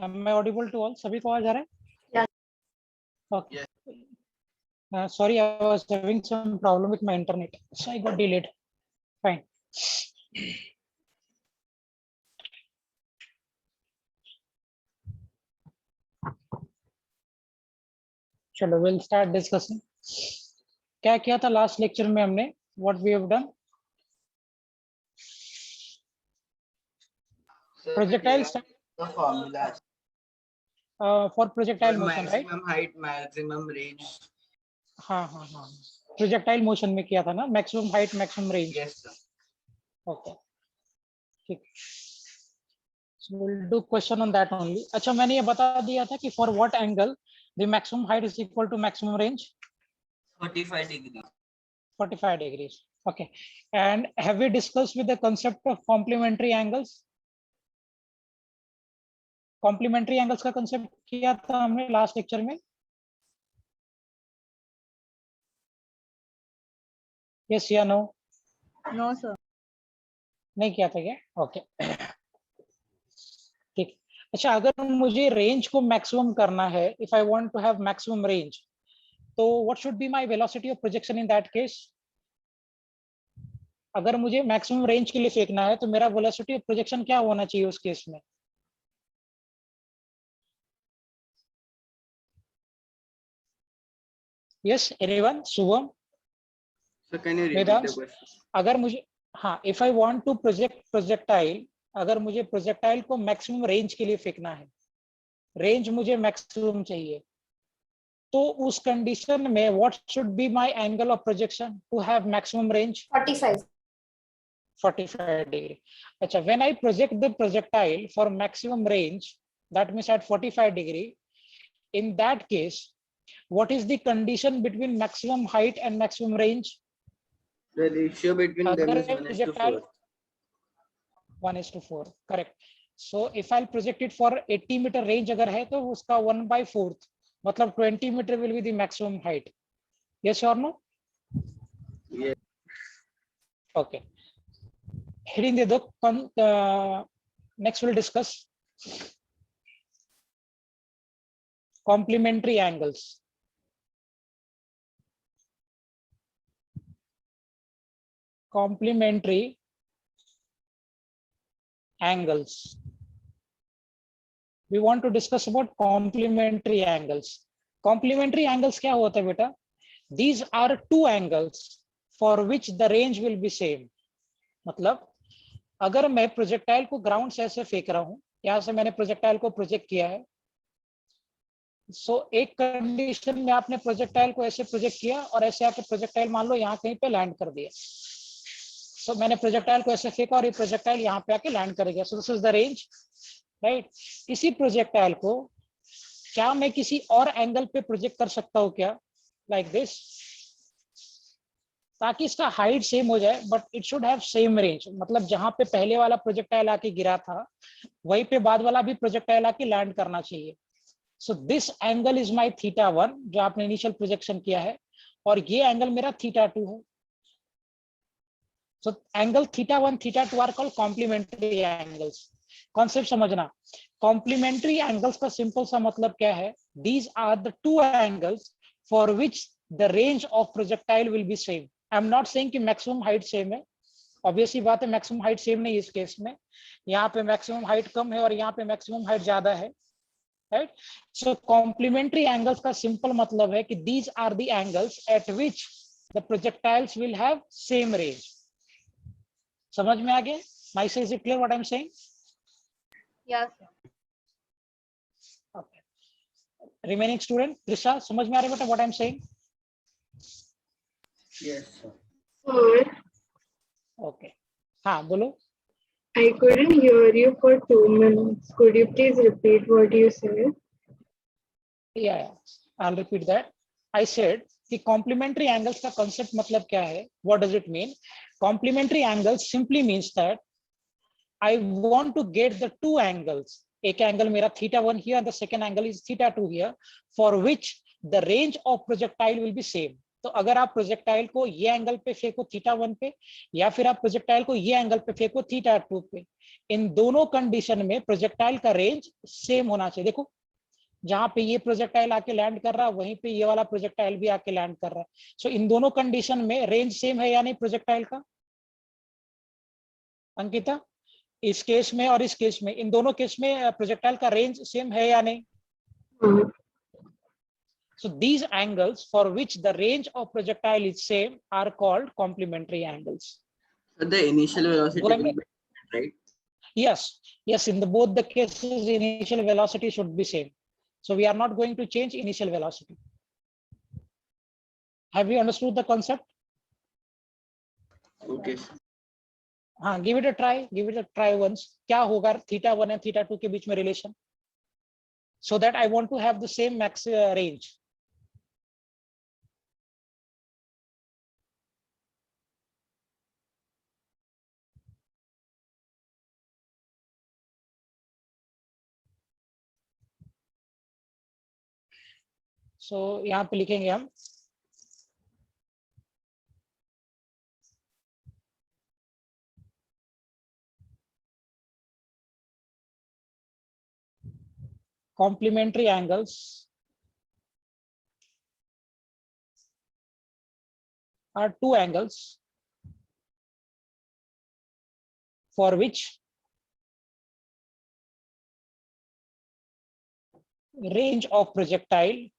Am I audible to all? सभी को आवाज आ रहा है? Yes. Okay. Sorry, I was having some problem with my internet, so I got delayed. Fine. चलो, we'll start discussing. क्या किया था लास्ट लेक्चर में हमने? What we have done? Projectile the formulas for projectile for motion, right? maximum height, maximum range. हाँ. Projectile motion में किया था ना, maximum height, maximum range. Yes, sir. Okay. ठीक. So we'll do question on that only. अच्छा, मैंने ये बता दिया था कि for what angle the maximum height is equal to maximum range? 45 degrees. 45 degrees. Okay. And have we discussed with the concept of complementary angles? Complementary angles का concept किया था हमने last lecture में. Yes या no? No, sir. नहीं किया था क्या? Okay. ठीक. अच्छा, अगर मुझे रेंज को मैक्सिमम करना है, if I want to have maximum range, तो what should be my velocity of projection in that case? अगर मुझे मैक्सिमम रेंज के लिए फेंकना है तो मेरा वेलोसिटी ऑफ प्रोजेक्शन क्या होना चाहिए उस केस में? Yes, anyone? Shubham? So can you repeat Vedant? the question? अगर मुझे, हाँ, if I want to project projectile, अगर मुझे प्रोजेक्टाइल को मैक्सिमम रेंज के लिए फेंकना है, रेंज मुझे मैक्सिमम चाहिए, तो उस कंडीशन में what should be my angle of projection to have maximum range? 45. 45 degree. अच्छा, when I project the projectile for maximum range, that means at 45 degree, in that case, what is the condition between maximum height and maximum range? The ratio between them is 1:4. 1:4, correct. So if I'll project it for 80 meter range अगर है तो उसका 1/4, मतलब 20 meter will be the maximum height. Yes or no? Yes. Okay. Heading the book. Next we'll discuss complementary angles. Complementary angles. We want to discuss about complementary angles. Complementary angles क्या होता है बेटा? These are two angles for which the range will be same. मतलब अगर मैं projectile को ground से ऐसे फेंक रहा हूं, यहां से मैंने प्रोजेक्टाइल को प्रोजेक्ट किया है, सो एक कंडीशन में आपने प्रोजेक्टाइल को ऐसे प्रोजेक्ट किया और ऐसे आके प्रोजेक्टाइल मान लो यहाँ कहीं पे लैंड कर दिया. सो मैंने प्रोजेक्टाइल को ऐसे फेंका और ये प्रोजेक्टाइल यहाँ पे आके लैंड कर गया. सो this is the range, right. इसी प्रोजेक्टाइल को क्या मैं किसी और एंगल पे प्रोजेक्ट कर सकता हूँ क्या? लाइक दिस, ताकि इसका हाइट सेम हो जाए, but it should have same range. मतलब जहां पे पहले वाला प्रोजेक्टाइल आके गिरा था वहीं पे बाद वाला भी प्रोजेक्टाइल आके लैंड करना चाहिए. So this angle is my θ1 जो आपने इनिशियल प्रोजेक्शन किया है, और ये एंगल मेरा θ2 है. So angle θ1 θ2 are called complementary angles. Concept समझना. कॉम्प्लीमेंट्री एंगल्स का सिंपल सा मतलब क्या है? These are the two angles for which the range of projectile will be same. I am not saying कि मैक्सिमम हाइट सेम है, obviously बात है मैक्सिमम हाइट सेम नहीं है इस केस में. यहाँ पे मैक्सिमम हाइट कम है और यहाँ पे मैक्सिमम हाइट ज्यादा है, राइट. सो कॉम्प्लीमेंट्री एंगल्स का सिंपल मतलब है कि these are the angles at which the projectiles will have same range. समझ में आ गया? Nice. Is it clear what I am saying? Yes. Okay. Remaining student, Trisha, समझ में आ रहा है बेटा what I am saying? Yes, sir. Sir, okay, हाँ बोलो. I couldn't hear you for 2 minutes. Could you please repeat what you said? Yeah, I'll repeat that. I said कि complementary angles का concept मतलब क्या है? What does it mean? Complementary angles simply means that I want to get the two angles. एक angle मेरा θ1 here and the second angle is θ2 here, for which the range of projectile will be same. तो अगर आप projectile को ये angle पे फेंको θ1 पे, या फिर आप प्रोजेक्टाइल को ये एंगल पे फेंको θ2 पे, इन दोनों कंडीशन में प्रोजेक्टाइल का रेंज सेम होना चाहिए। देखो जहां पे ये प्रोजेक्टाइल आके लैंड कर रहा है वहीं पे ये वाला प्रोजेक्टाइल भी आके लैंड कर रहा है। सो इन दोनों कंडीशन में रेंज सेम है या नहीं प्रोजेक्टाइल का अंकिता? इस केस में और इस केस में, इन दोनों केस में प्रोजेक्टाइल का रेंज सेम है या नहीं? हाँ, So these angles for which the range of projectile is same are called complementary angles. So the initial velocity बोला will मैं? be different, right? Yes, in the both the cases initial velocity should be same. So we are not going to change initial velocity. Have you understood the concept? Okay. हाँ, give it a try once. क्या होगा θ1 and θ2 के बीच में relation? So that I want to have the same max range. So यहाँ पे लिखेंगे हम complementary angles are two angles for which range of projectile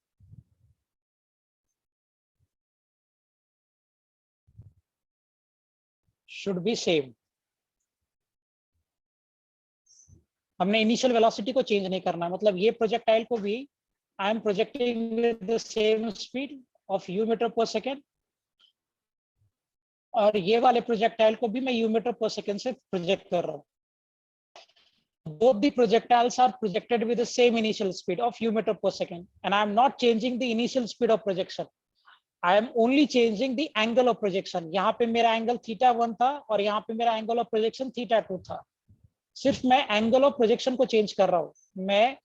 should be same. हमने initial velocity को चेंज नहीं करना, मतलब ये प्रोजेक्टाइल को भी I am projecting with the same speed of u metre per second, और ये वाले प्रोजेक्टाइल को भी मैं यू मीटर पर सेकेंड से प्रोजेक्ट कर रहा हूँ। Both the projectiles are projected with the same initial speed of u meter per second, and I am not changing the initial speed of projection. I am only changing the angle of projection. यहाँ पे मेरा angle θ1 था और यहाँ पे मेरा angle of projection θ2 था। सिर्फ मैं एंगल ऑफ प्रोजेक्शन को चेंज कर रहा हूँ, मैं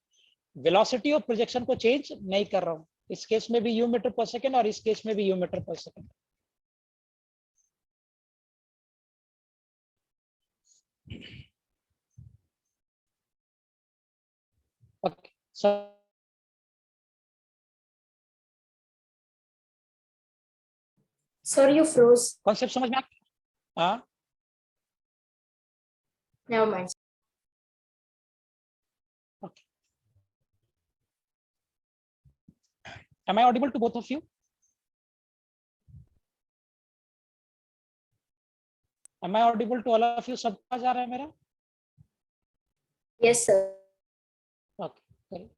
वेलोसिटी ऑफ प्रोजेक्शन को चेंज नहीं कर रहा हूँ। इस केस में भी यू मीटर पर सेकेंड और इस केस में भी you metre per second. Okay, Sir, you froze. Concept समझ में आ? हाँ, Never mind. okay. Am I audible to both of you? Am I audible to all of you? सब आ जा रहा है मेरा? Yes, sir. Okay, great.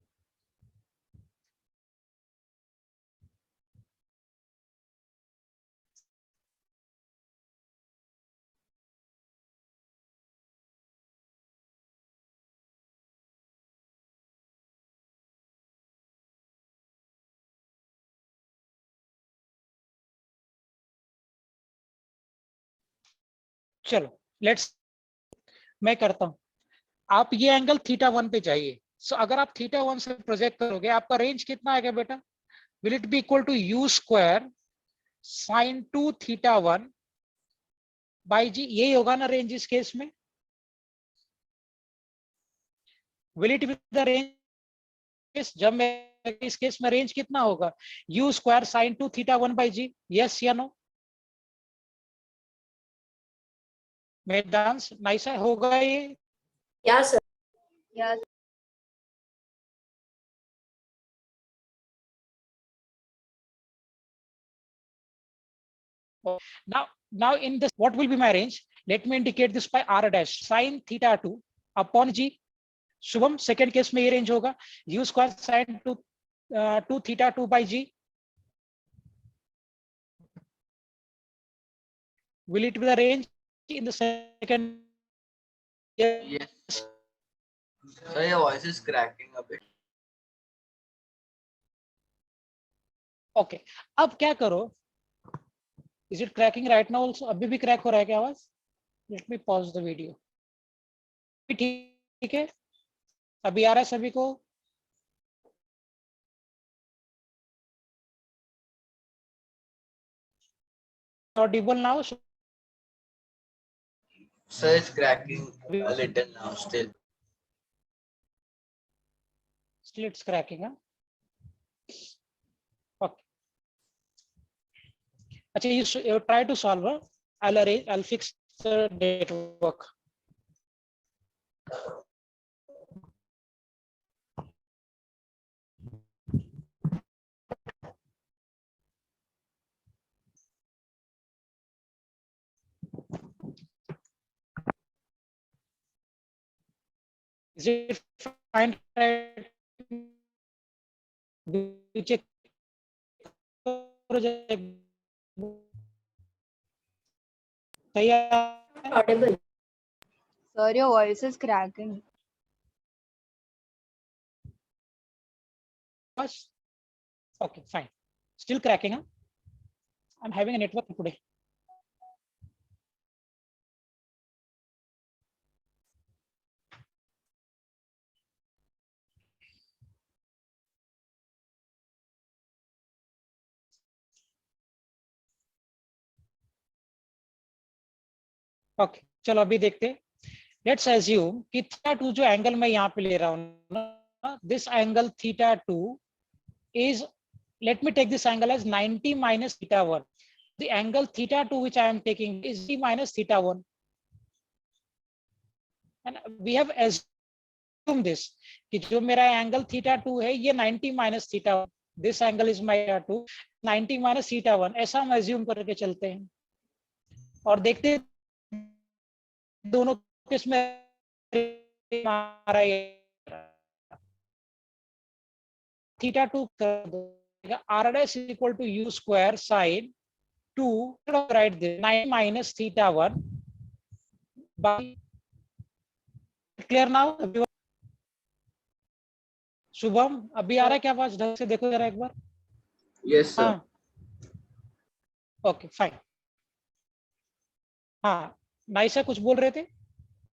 चलो लेट्स, मैं करता हूं। आप ये एंगल θ1 पे चाहिए। सो अगर आप θ1 से प्रोजेक्ट करोगे आपका रेंज कितना आएगा बेटा? Will it be equal to u square sin 2 θ1 by g, यही होगा ना रेंज इस केस में? Will it be the range? जब मैं इस केस में रेंज कितना होगा? u square sin 2 θ1 by g, yes या नो? मैदान नाइसा होगा ये? Yeah, sir. Yes. Now in this, what will be my range? Let me indicate this by r dash sin θ2 upon g. Shubham second case में ये range होगा u square sin 2 θ2 by g. Will it be the range in the second? Yes. So your voice is cracking a bit. Okay, अब क्या करो? Is it cracking right now also? अभी भी crack हो रहा है क्या आवाज? Let me pause the video. ठीक है, अभी आ रहा है सभी को? audible now? So Sir, it's cracking a little now still. still it's cracking, huh? Okay. Actually, you try to solve. I'll fix the network. Is it fine? Do you check? सही है? Audible. Sir, your voice is cracking. Okay, fine. Still cracking, huh? I'm having a network today. Okay, चलो अभी देखते हैं. Let's assume कि theta 2 जो angle मैं यहाँ पे ले रहा हूँ ना, this angle theta 2 is, let me take this angle as 90 minus theta 1. The angle theta 2 which I am taking is 90 minus theta 1, and we have assumed this कि जो मेरा एंगल थीटा 2 है ये 90 minus theta 1. This angle is my theta 2, 90 minus theta 1. ऐसा हम assume करके चलते हैं और देखते हैं दोनों केस में हमारा ये थीटा 2 कर देगा. r dash equal to u square sin 2, write this 9 minus theta 1 by, clear now? Shubham अभी आ रहा है क्या आवाज? ढंग से देखो जरा एक बार. Yes, sir. हाँ, ओके फाइन. हाँ, नाइस है. कुछ बोल रहे थे?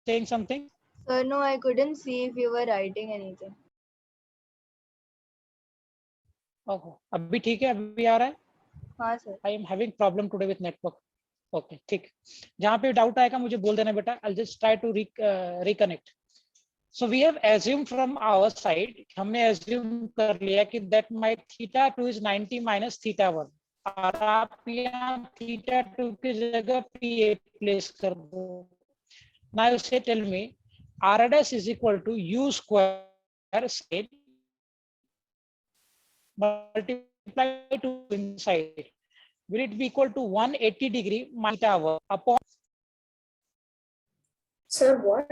saying something? Sir, no, I couldn't see if you were writing anything. ओहो, अभी ठीक है? अभी आ रहा है? हाँ sir. I am having problem today with network. Okay ठीक. जहाँ पे डाउट आएगा मुझे बोल देना बेटा. I just try to reconnect. So we have assumed from our side, हमने assume कर लिया कि that my theta 2 is 90 minus theta 1. और आप यहाँ theta 2 की जगह P प्लेस कर दो. Now you say, tell me, r dash is equal to u square sin multiply to inside. Will it be equal to 180 degree minus theta 1 upon? Sir, what?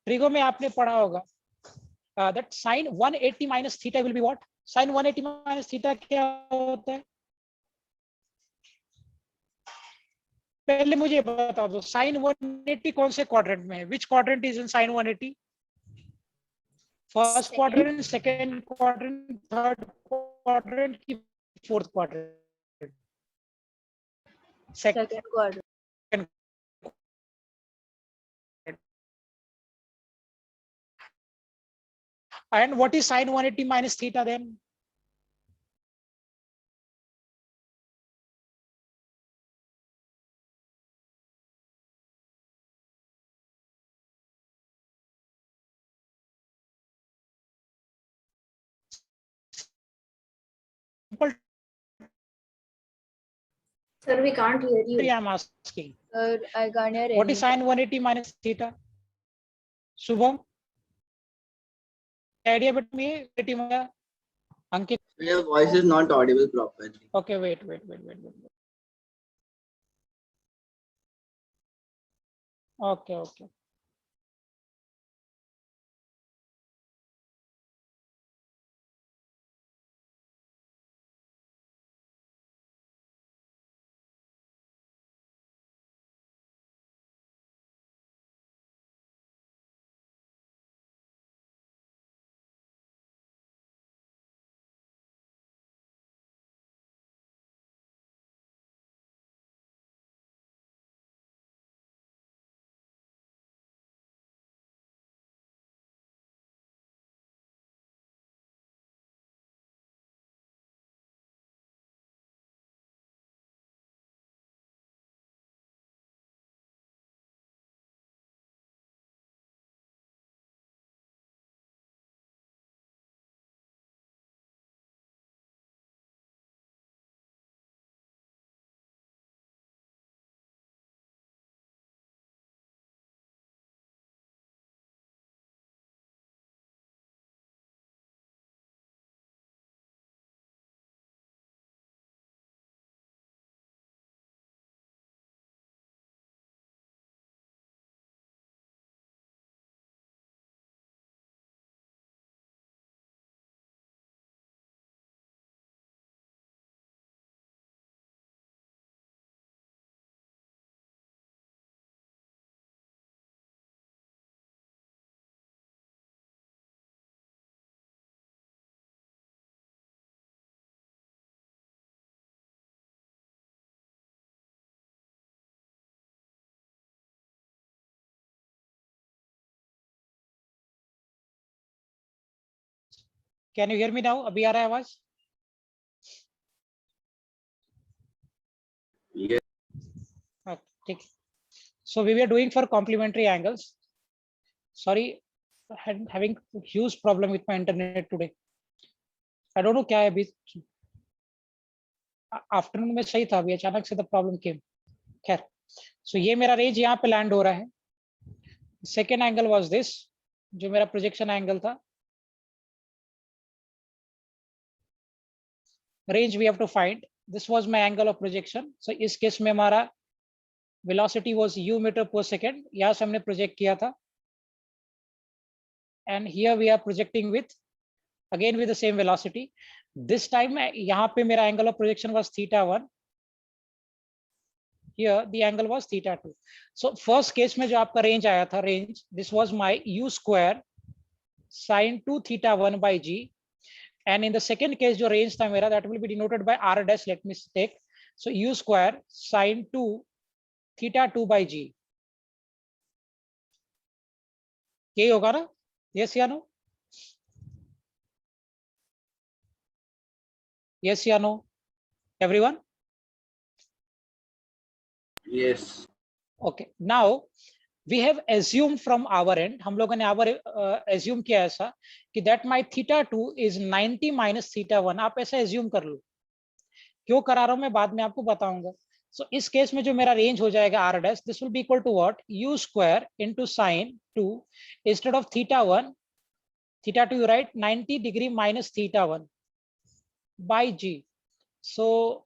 Trigo में आपने पढ़ा होगा that sin 180 minus theta will be what? Sin 180 minus theta क्या होता है? पहले मुझे बता दो, sin 180 कौन से क्वाड्रेंट में है? Which quadrant is in sin 180? First Second. quadrant, second quadrant, third quadrant की fourth quadrant? Second. Second quadrant. And what is sin 180 minus theta then? Simple. Sir, we can't hear you. I am asking. Sir, I can't hear What is anything. sin 180 minus theta? Shubham? Idea but me, Ankit. Your voice is not audible properly. Okay, wait. Okay. Can you hear me now? अभी आ रहा है आवाज? Yes. ठीक. So we were doing for complementary angles. Sorry, having huge problem with my internet today. I don't know क्या है अभी. Afternoon में सही था, अभी अचानक से द प्रॉब्लम केम. खैर, सो ये मेरा रेंज यहाँ पे लैंड हो रहा है. सेकेंड एंगल वाज दिस, जो मेरा प्रोजेक्शन एंगल था. Range we have to find. This was my angle of projection. So इस केस में हमारा velocity was u metre per second. यहाँ से हमने प्रोजेक्ट किया था. And here we are projecting with again with the same velocity. This time यहाँ पे मेरा angle of projection was θ1. Here the angle was θ2. So first case में जो आपका range आया था, range, this was my u square sin 2 θ1 by g. And in the second case जो range था मेरा, that will be denoted by r dash. Let me take. So u square sin 2 θ2 by g. यही होगा ना? Yes या no? Yes या no? Everyone? Yes. Okay. Now we have assumed from our end, हम लोगों ने assume किया ऐसा कि that my θ2 is 90 minus θ1. आप ऐसा assume कर लो. क्यों करा रहा हूं मैं बाद में आपको बताऊंगा. So इस केस में जो मेरा रेंज हो जाएगा r dash, this will be equal to what? u square into sin 2 instead of θ1, θ2 you write 90 degree minus θ1 by g. So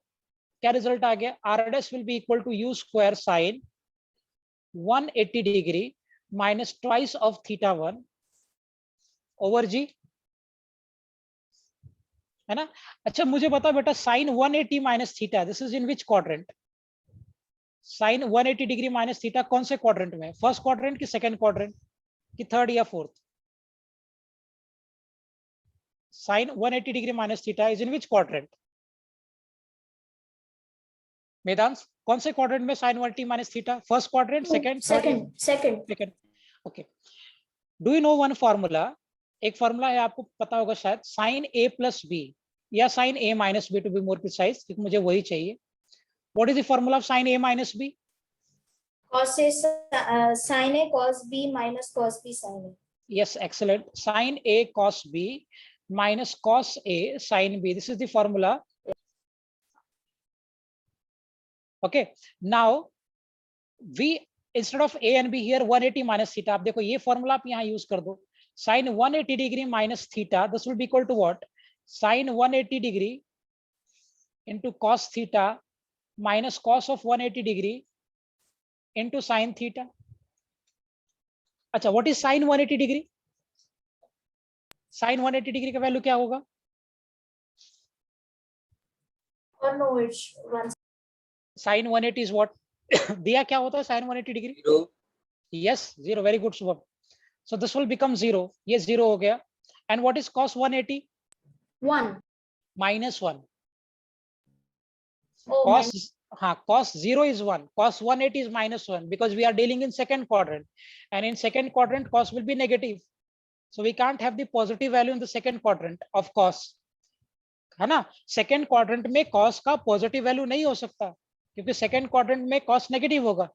क्या रिजल्ट आ गया? r dash will be equal to u square sin 180 degree minus twice of θ1 over g, है ना? अच्छा मुझे बता बेटा, sin 180 minus theta, this is in which quadrant? sin 180 degree minus theta कौन से क्वाड्रेंट में? फर्स्ट क्वाड्रेंट की सेकंड क्वाड्रेंट की थर्ड या fourth? sin 180 degree minus theta is in which quadrant? Vedant, कौन से क्वाड्रेंट में sin 180 minus theta? First quadrant, second, Second. Second. Okay. Do you know one formula? एक फॉर्मूला है, आपको पता होगा शायद, sin a plus b या sin a minus b to be more precise, क्योंकि मुझे वही चाहिए. What is the formula of sin a minus b? Cos A sin A cos B minus cos B sin A. Yes, excellent. Sin a cos b minus cos a sin b. This is the formula. Okay. Now we, instead of a and b here 180 minus theta. आप देखो ये formula आप यहाँ use कर दो. Sin 180 degree minus theta. This will be equal to what? Sin 180 degree into cos theta minus cos of 180 degree into sin theta. अच्छा, what is sin 180 degree? Sin 180 degree का value क्या होगा? Or no, it's one. Sin 180 is what? दिया क्या होता है sin 180 degree? 0. Yes, 0. Very good, Shubham. So this will become 0. Yes, 0 हो गया. And what is cos 180? 1. Minus 1. Oh, Cos, cos 0 is 1. Cos 180 is minus 1 because we are dealing in second quadrant. And in second quadrant, cos will be negative. So we can't have the positive value in the second quadrant of cos. है ना? Second quadrant में cos का positive value नहीं हो सकता, क्योंकि second quadrant में cos negative होगा.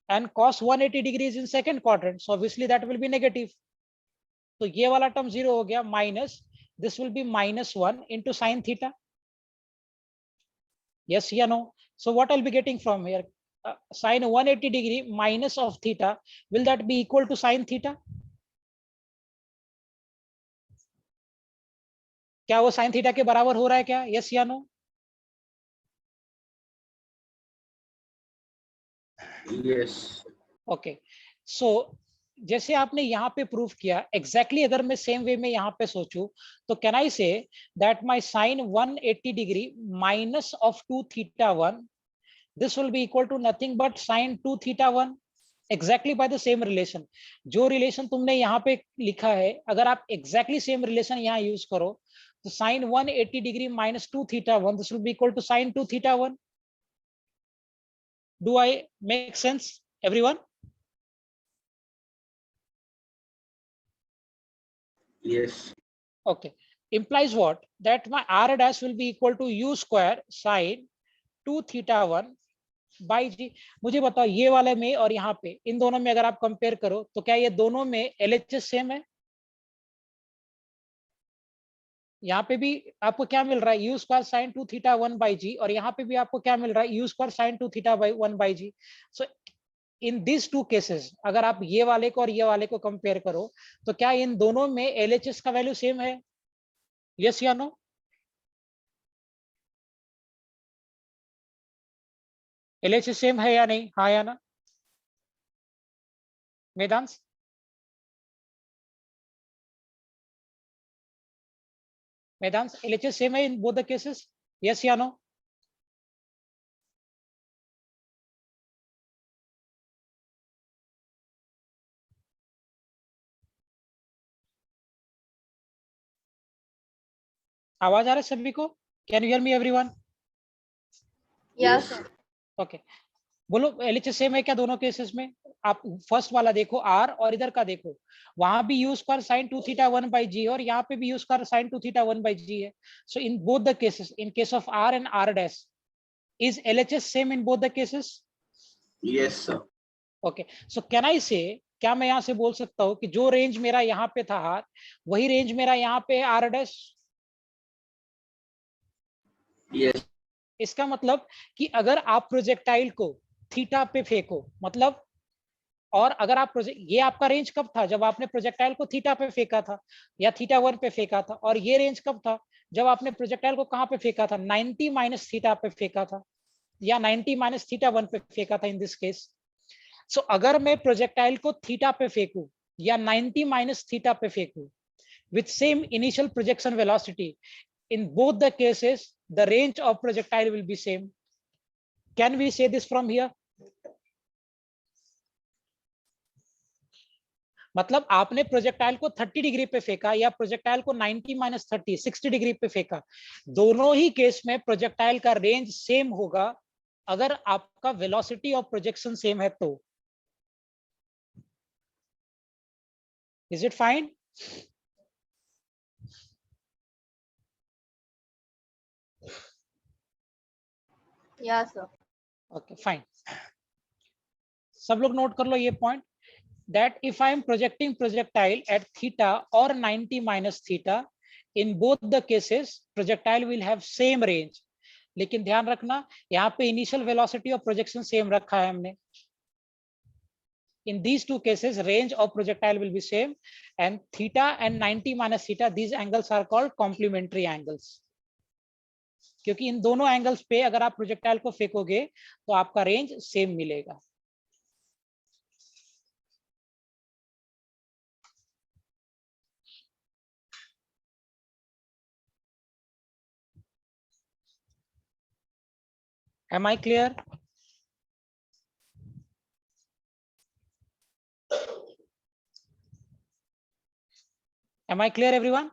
And cos 180 degrees in second quadrant, so obviously that will be negative. तो ये वाला term 0 हो गया, minus this will be minus 1 into sin theta. Yes या no? So what I'll be getting from here? Sin 180 degree minus of theta, will that be equal to sin theta? क्या वो sin theta के बराबर हो रहा है क्या? Yes या no? Yes. ओके. सो जैसे आपने यहाँ पे प्रूव किया, एग्जैक्टली अगर मैं सेम वे में यहाँ पे सोचूं, तो can I say that my sin 180 degree minus of 2 θ1, this will be equal to nothing but sin 2 θ1, exactly by the same relation. जो रिलेशन तुमने यहाँ पे लिखा है, अगर आप एग्जैक्टली सेम रिलेशन यहाँ यूज करो, तो sin 180 degree minus 2 θ1, this will be equal to sin 2 θ1. Do I make sense, everyone? Yes. Okay. implies what? That my r dash will be equal to u square sin 2 theta 1 by जी। मुझे बताओ ये वाले में और यहाँ पे इन दोनों में अगर आप कंपेयर करो तो क्या ये दोनों में एलएचएस सेम है? यहाँ पे भी आपको क्या मिल रहा है u square sine 2 theta 1 by g, और यहाँ पे भी आपको क्या मिल रहा है u square sine 2 theta 1 by g. So in this two cases अगर आप ये वाले को और ये वाले को कंपेयर करो तो क्या इन दोनों में एलएचएस का वैल्यू सेम है? यस या नो? एलएचएस सेम है या नहीं? हाँ या ना? वेदांश? वेदांश एलएचएस सेम है इन बोथ द केसेस? यस या नो? आवाज आ रहा है सभी को? Can you hear me everyone? Yes, sir. Okay, बोलो एलएचएस सेम है क्या दोनों केसेस में? आप फर्स्ट वाला देखो आर और इधर का देखो, वहां भी u square sine 2 theta 1 by g और यहाँ पे भी u square sine 2 theta 1 by g है। So in both the cases, in case of R and R dash, is LHS same in both the cases? Yes, sir. Okay, so can I say, क्या मैं यहाँ से बोल सकता हूँ कि जो रेंज मेरा यहाँ पे था आर, वही रेंज मेरा यहाँ पे आर डैश? Yes. इसका मतलब कि अगर आप प्रोजेक्टाइल को थीटा पे फेंको, मतलब, और अगर आप ये आपका रेंज कब था? जब आपने प्रोजेक्टाइल को थीटा पे फेंका था या थीटा 1 पे फेंका था। और ये रेंज कब था? जब आपने प्रोजेक्टाइल को कहां पे फेंका था? 90 माइनस थीटा पे फेंका था या 90 माइनस थीटा 1 पे फेंका था इन दिस केस। सो अगर मैं प्रोजेक्टाइल को थीटा पे फेंकू या 90 माइनस थीटा पे फेंकू with same initial projection velocity, in both the cases the range of projectile will be same. Can we say this from here? मतलब आपने प्रोजेक्टाइल को 30 डिग्री पे फेंका या प्रोजेक्टाइल को 90 माइनस 30 60 डिग्री पे फेंका, दोनों ही केस में प्रोजेक्टाइल का रेंज सेम होगा अगर आपका वेलोसिटी ऑफ प्रोजेक्शन सेम है तो। Is it fine? Yes, sir. Okay fine, सब लोग नोट कर लो ये point, that if I am projecting projectile at theta or 90 minus theta, in both the cases projectile will have same range. लेकिन ध्यान रखना यहाँ पे initial velocity of projection same रखा है हमने। In these two cases range of projectile will be same, and theta and 90 minus theta, these angles are called complementary angles, क्योंकि इन दोनों एंगल्स पे अगर आप प्रोजेक्टाइल को फेंकोगे तो आपका रेंज सेम मिलेगा। Am I clear? Am I clear, everyone?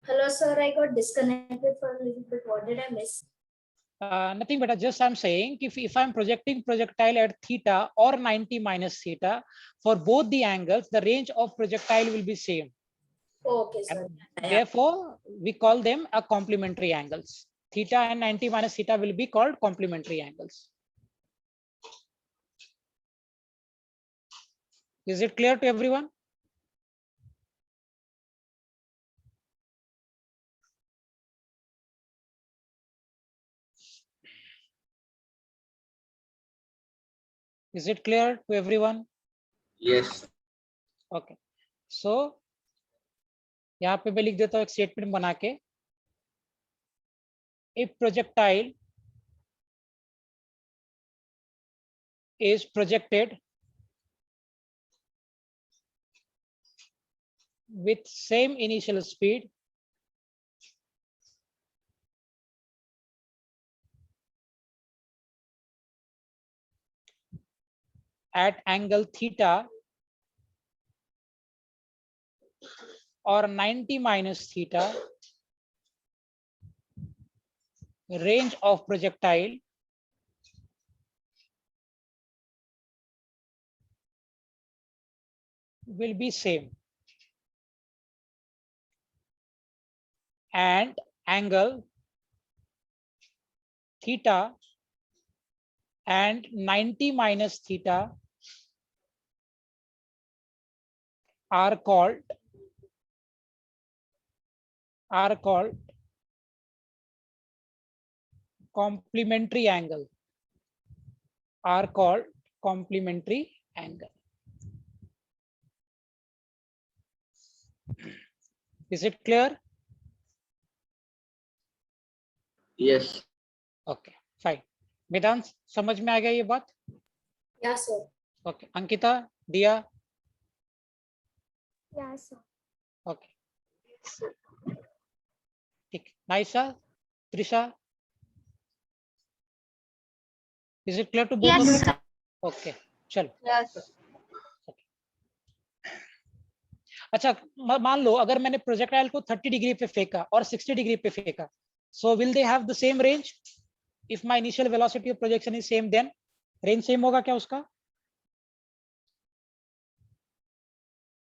Hello, sir. I got disconnected for a little bit. What did I miss? Nothing, but just I'm saying if I'm projecting projectile at theta or 90 minus theta, for both the angles, the range of projectile will be same. Okay, sir. Therefore, we call them a complementary angles. Theta and 90 minus theta will be called complementary angles. Is it clear to everyone? Is it clear to everyone? Yes. Okay. So, यहाँ पे मैं लिख देता हूँ एक statement बना के, if projectile is projected with same initial speed at angle theta or 90 minus theta, range of projectile will be same. and angle theta and 90 minus theta are called complementary angle, are called complementary angle. Is it clear? Yes. Okay, fine. वेदांत समझ में आ गया ये बात? Yes, sir. Okay. Ankita, दिया? Yes, sir. Okay. ठीक. Naisa, Trisha? Is it clear to both of you? Okay. चलो. Yes, sir. अच्छा, मान लो अगर मैंने प्रोजेक्टाइल को 30 डिग्री पे फेंका और 60 डिग्री पे फेंका, so will they have the same range? If my initial velocity of projection is same, then range same होगा क्या उसका?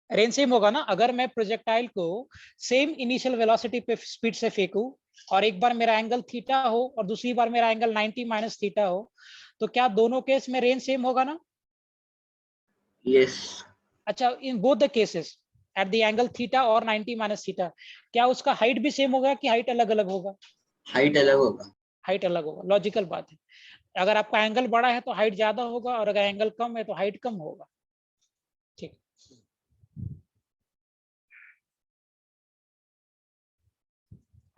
रेंज सेम होगा ना. अगर मैं प्रोजेक्टाइल को सेम इनिशियल वेलोसिटी पे स्पीड से फेंकूं और एक बार मेरा एंगल थीटा हो और दूसरी बार मेरा एंगल 90 माइनस थीटा हो, तो क्या दोनों केस में रेंज सेम होगा ना? Yes. अच्छा, इन both the cases at the angle theta और 90 माइनस थीटा, क्या उसका हाइट भी सेम होगा कि हाइट अलग अलग होगा? हाइट अलग होगा. हाइट अलग होगा. लॉजिकल बात है. अगर आपका एंगल बड़ा है तो हाइट ज्यादा होगा और अगर एंगल कम है तो हाइट कम होगा. ठीक.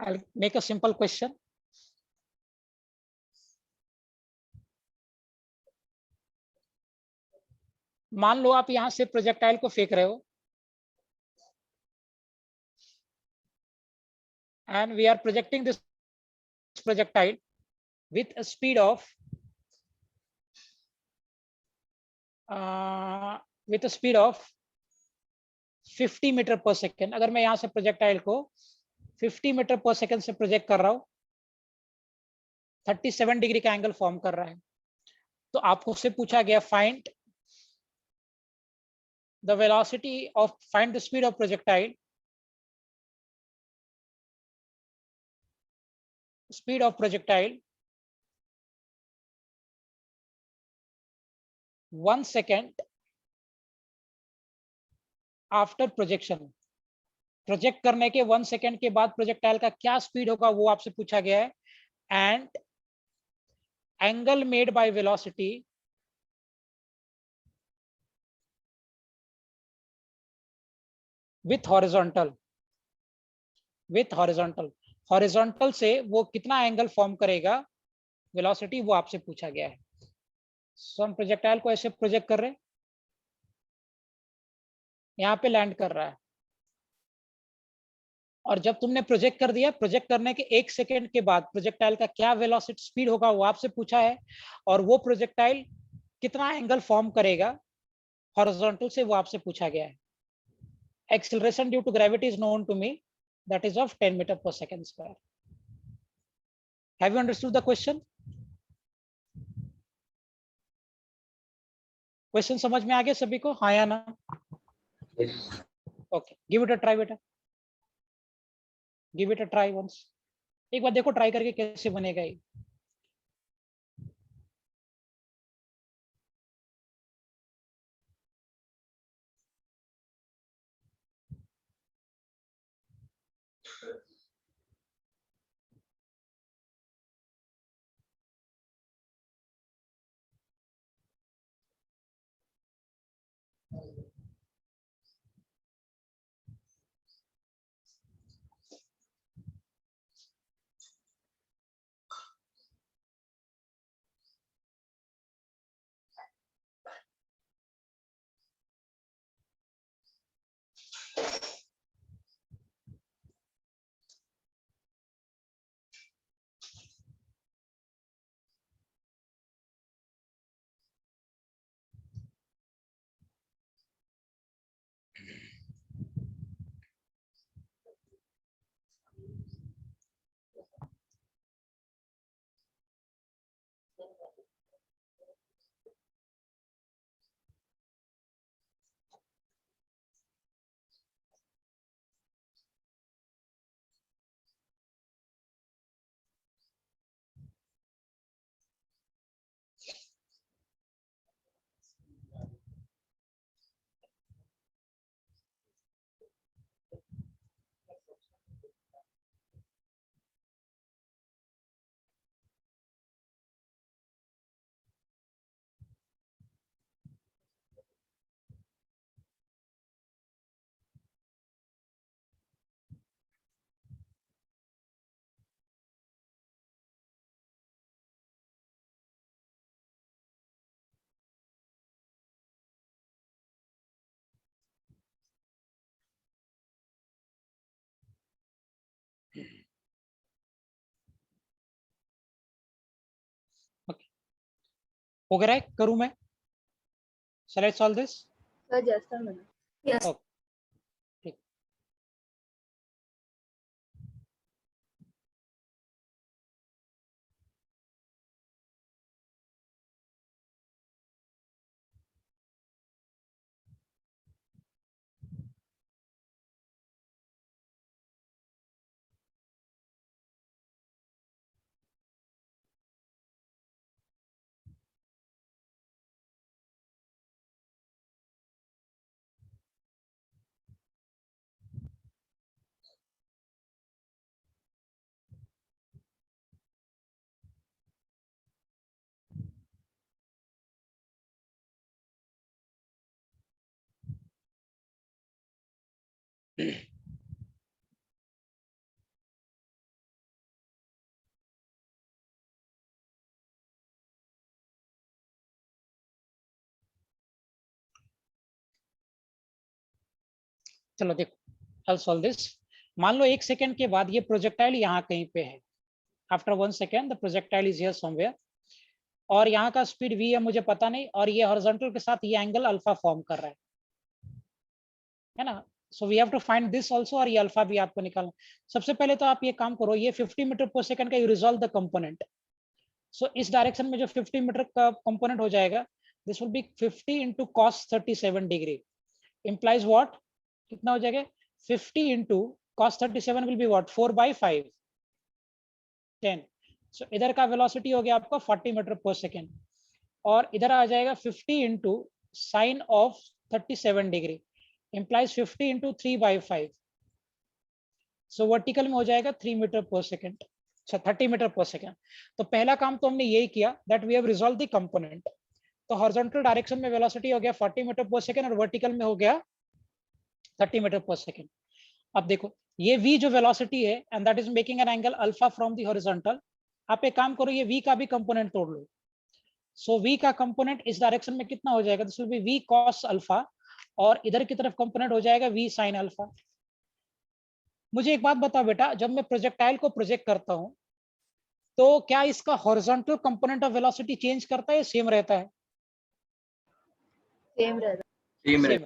I'll make a simple question. मान लो आप यहां से प्रोजेक्टाइल को फेंक रहे हो and we are projecting this projectile with a speed of 50 metre per second. अगर मैं यहां से प्रोजेक्टाइल को 50 मीटर पर सेकेंड से प्रोजेक्ट कर रहा हूं, 37 डिग्री का एंगल फॉर्म कर रहा है, तो आपको से पूछा गया find the velocity of, find the speed of projectile, speed of projectile 1 second after projection. Project करने के 1 सेकेंड के बाद प्रोजेक्टाइल का क्या स्पीड होगा वो आपसे पूछा गया है. And angle made by velocity with horizontal, horizontal से वो कितना एंगल फॉर्म करेगा वेलोसिटी, वो आपसे पूछा गया है. सो हम प्रोजेक्टाइल को ऐसे प्रोजेक्ट कर रहे हैं, यहाँ पे लैंड कर रहा है और जब तुमने प्रोजेक्ट कर दिया, प्रोजेक्ट करने के 1 सेकेंड के बाद प्रोजेक्टाइल का क्या वेलोसिटी स्पीड होगा वो आपसे पूछा है और वो प्रोजेक्टाइल कितना एंगल फॉर्म करेगा हॉरिजॉन्टल से, वो आपसे पूछा गया है. Acceleration due to gravity is known to me, that is of 10 meter per second square. Have you understood the question? Question समझ में आ गया सभी को, हाँ या ना? Yes. Okay, give it a try बेटा, give it a try once. एक बार देखो ट्राई करके कैसे बनेगा ये. हो गया है? करूं मैं? Shall I solve this? Sir, just a minute. Yes. Okay. ठीक. चलो देखो, I'll solve this. मान लो 1 सेकंड के बाद ये प्रोजेक्टाइल यहाँ कहीं पे है. After 1 second the projectile is here somewhere, और यहाँ का स्पीड v है मुझे पता नहीं, और ये हॉरिजॉन्टल के साथ ये एंगल अल्फा फॉर्म कर रहा है ना. So we have to find this also, और ये अल्फा भी आपको निकालना. सबसे पहले तो आप ये काम करो, ये 50 मीटर पर सेकंड का यू रिजॉल्व द कंपोनेंट. सो इस डायरेक्शन में जो 50 मीटर का कंपोनेंट हो जाएगा, this will B 50 into cos 37 degree implies what? कितना हो जाएगा? 50 into cos 37 will be what? 4/5 10. सो इधर का वेलोसिटी हो गया आपका 40 मीटर पर सेकेंड, और इधर आ जाएगा 50 into sin of 37 degree implies 50 into 3/5. So vertical में हो जाएगा 3 मीटर पर सेकेंड, अच्छा 30 मीटर पर सेकेंड. तो पहला काम तो हमने यही किया, that we have resolve the component. तो हॉरिजॉन्टल डायरेक्शन में वेलोसिटी हो गया 40 मीटर पर सेकेंड, और वर्टिकल में हो गया 30 मीटर पर सेकेंड. अब देखो ये v जो वेलोसिटी है, and that is making an angle alpha from the horizontal. आप एक काम करो, ये v का भी कंपोनेंट तोड़ लो. सो v का कंपोनेंट इस डायरेक्शन में कितना हो जाएगा? This will B v cos alpha, और इधर की तरफ कंपोनेंट हो जाएगा v sin अल्फा. मुझे एक बात बताओ बेटा, जब मैं प्रोजेक्टाइल को प्रोजेक्ट करता हूं, तो क्या इसका horizontal component of velocity change करता है या सेम रहता है? Same rather. Same Same.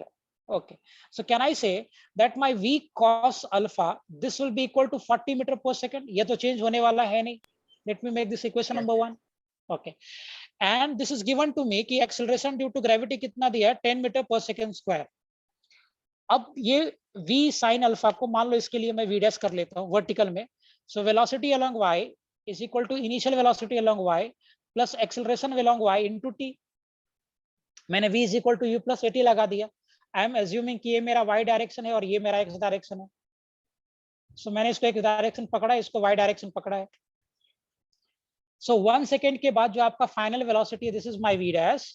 Okay. So can I say that my v cos alpha, this will be equal to 40 meter per second? ये तो change होने वाला है नहीं. Let me make this equation number 1. Okay. And this is given to me कि acceleration due to gravity कितना दिया है? 10 meter per second square. अब ये v sin alpha को मान लो, इसके लिए मैं v dash कर लेता हूँ वर्टिकल में. So velocity along y is equal to initial velocity along y plus acceleration along y into t. मैंने v is equal to u plus at लगा दिया. आई एम एज्यूमिंग कि ये मेरा वाई डायरेक्शन है और ये मेरा एक्स डायरेक्शन है. सो मैंने इसको एक डायरेक्शन पकड़ा है, इसको वाई डायरेक्शन पकड़ा है. सो 1 सेकेंड के बाद जो आपका फाइनल वेलोसिटी है, this is my we dash,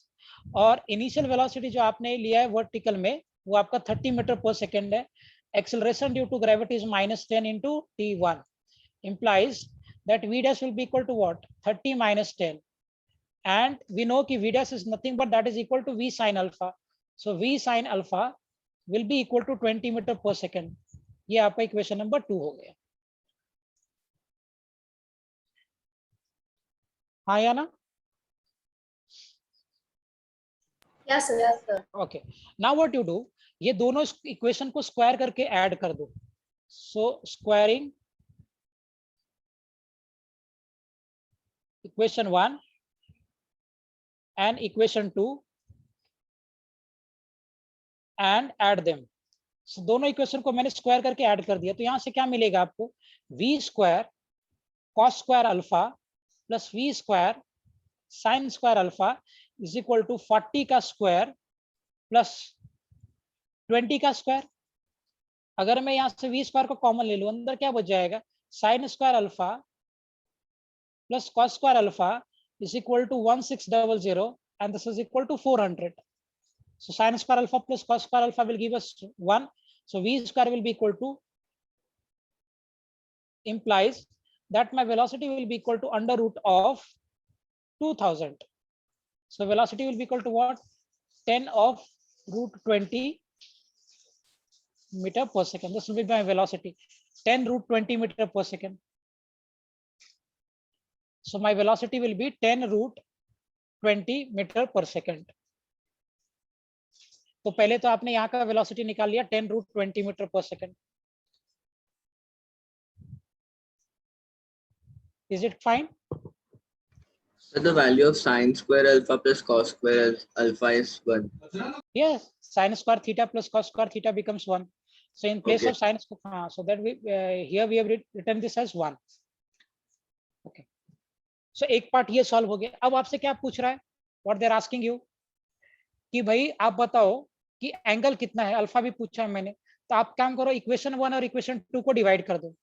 और इनिशियल वेलोसिटी जो आपने लिया है वर्टिकल में, वो आपका 30 मीटर पर सेकेंड है. Acceleration due to gravity is -10 into t1 implies that v dash will be equal to what? 30 minus 10, and we know कि v dash is nothing but that is equal to v sin alpha. So v sin alpha will be equal to 20 meter per second. ये आपका equation number 2 हो गया. हाँ या ना? Yes, sir. Yes, sir. Okay. Now what you do, ये दोनों equation को स्क्वायर करके ऐड कर दो. So squaring equation 1 and equation 2 and add them. So दोनों इक्वेशन को मैंने स्क्वायर करके ऐड कर दिया. तो यहां से क्या मिलेगा आपको? v square cos square alpha plus v square sin square alpha is equal to 40 का स्क्वायर प्लस 20 का स्क्वायर. अगर मैं यहां से v स्क्वायर को कॉमन ले लूं, अंदर क्या बच जाएगा? sin square alpha plus cos square alpha is equal to 1600, and this is equal to 400. So sin square alpha plus cos square alpha will give us 1. So v square will be equal to, implies that my velocity will be equal to under root of 2000. So velocity will be equal to what? 10 of root 20 meter per second. This will be my velocity, 10 root 20 meter per second. So my velocity will be 10 root 20 metre per second. तो पहले तो आपने यहाँ का velocity निकाल लिया 10 root 20 metre per second. Is it fine? So the value of sine square alpha plus cos square alpha is 1. Yes, sin square theta plus cos square theta becomes 1. So in place Okay. of sin square, so that we here we have written this as 1. Okay. So एक part ये solve हो गया। अब आपसे क्या पूछ रहा है? What they are asking you कि भाई आप बताओ कि एंगल कितना है। अल्फा भी पूछा है मैंने, तो आप काम करो, इक्वेशन 1 और इक्वेशन 2 को डिवाइड कर दो।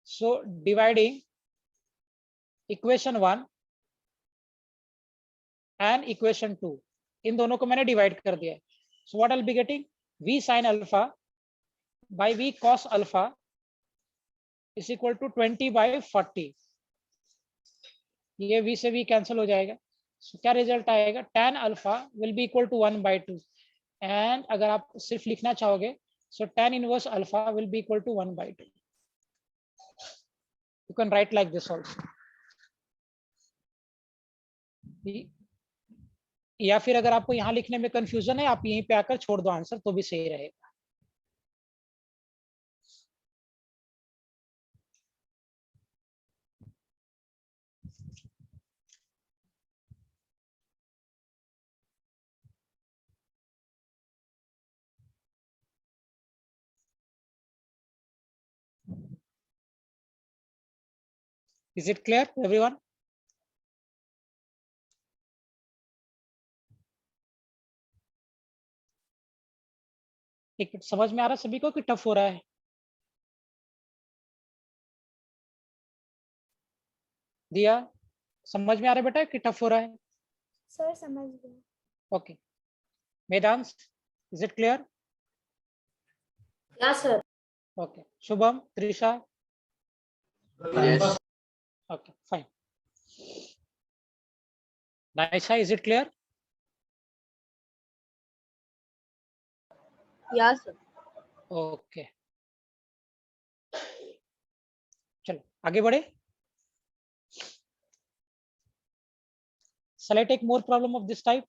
So dividing equation 1 and equation 2, इन दोनों को मैंने डिवाइड कर दिया है। So what I will be getting, v sin alpha by v cos alpha is equal to 20 by 40। ये v से v कैंसिल हो जाएगा। So, क्या रिजल्ट आएगा, tan alpha will be equal to 1/2। And अगर आप सिर्फ लिखना चाहोगे, so tan inverse alpha will be equal to 1/2। You can write like this also। या फिर अगर आपको यहाँ लिखने में कंफ्यूजन है, आप यहीं पे आकर छोड़ दो आंसर, तो भी सही रहेगा। Is it clear everyone? एक मिनट, समझ में आ रहा है सभी को कि टफ हो रहा है? दिया, समझ में आ रहा है बेटा कि टफ हो रहा है? सर समझ गए। Okay. Vedansh, is it clear? Yes, sir. Okay. Shubham, Trisha? Yes. Okay, fine. Naisha, is it clear? Yes, sir. Okay, चलो आगे बढ़े। Shall I take more problem of this type?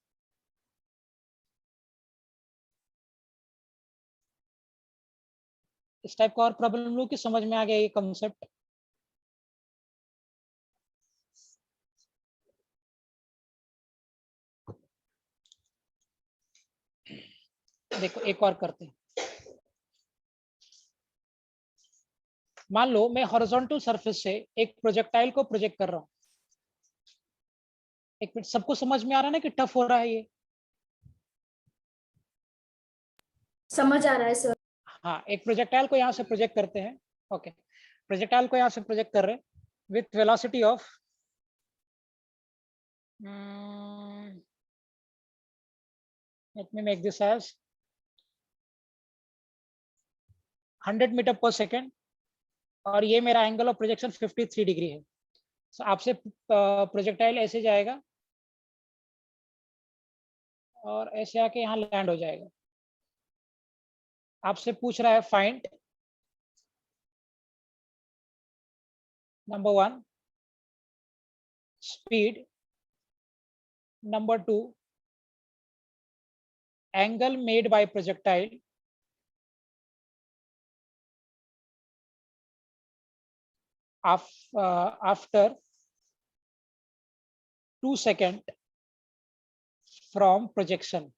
इस टाइप का और प्रॉब्लम लो कि समझ में आ गया ये कॉन्सेप्ट? देखो एक और करते हैं। मान लो मैं हॉरिजॉन्टल सरफेस से एक प्रोजेक्टाइल को प्रोजेक्ट कर रहा हूं। एक मिनट, सबको समझ में आ रहा है ना कि टफ हो रहा है ये? समझ आ रहा है सर। हाँ, एक प्रोजेक्टाइल को यहाँ से प्रोजेक्ट करते हैं। ओके, प्रोजेक्टाइल को यहाँ से प्रोजेक्ट कर रहे हैं with velocity of let me make this as 100 metre per second, और ये मेरा एंगल ऑफ प्रोजेक्शन 53 डिग्री है। so, आपसे प्रोजेक्टाइल ऐसे जाएगा और ऐसे आके यहाँ लैंड हो जाएगा। आपसे पूछ रहा है find number 1 speed, number 2 angle made by projectile after 2 seconds from projection।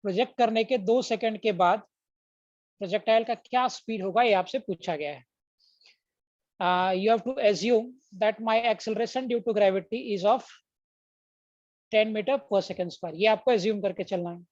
Project करने के 2 सेकंड के बाद प्रोजेक्टाइल का क्या स्पीड होगा, ये आपसे पूछा गया है। You have to assume that my acceleration due to gravity is of 10 metre per second square. ये आपको assume करके चलना है।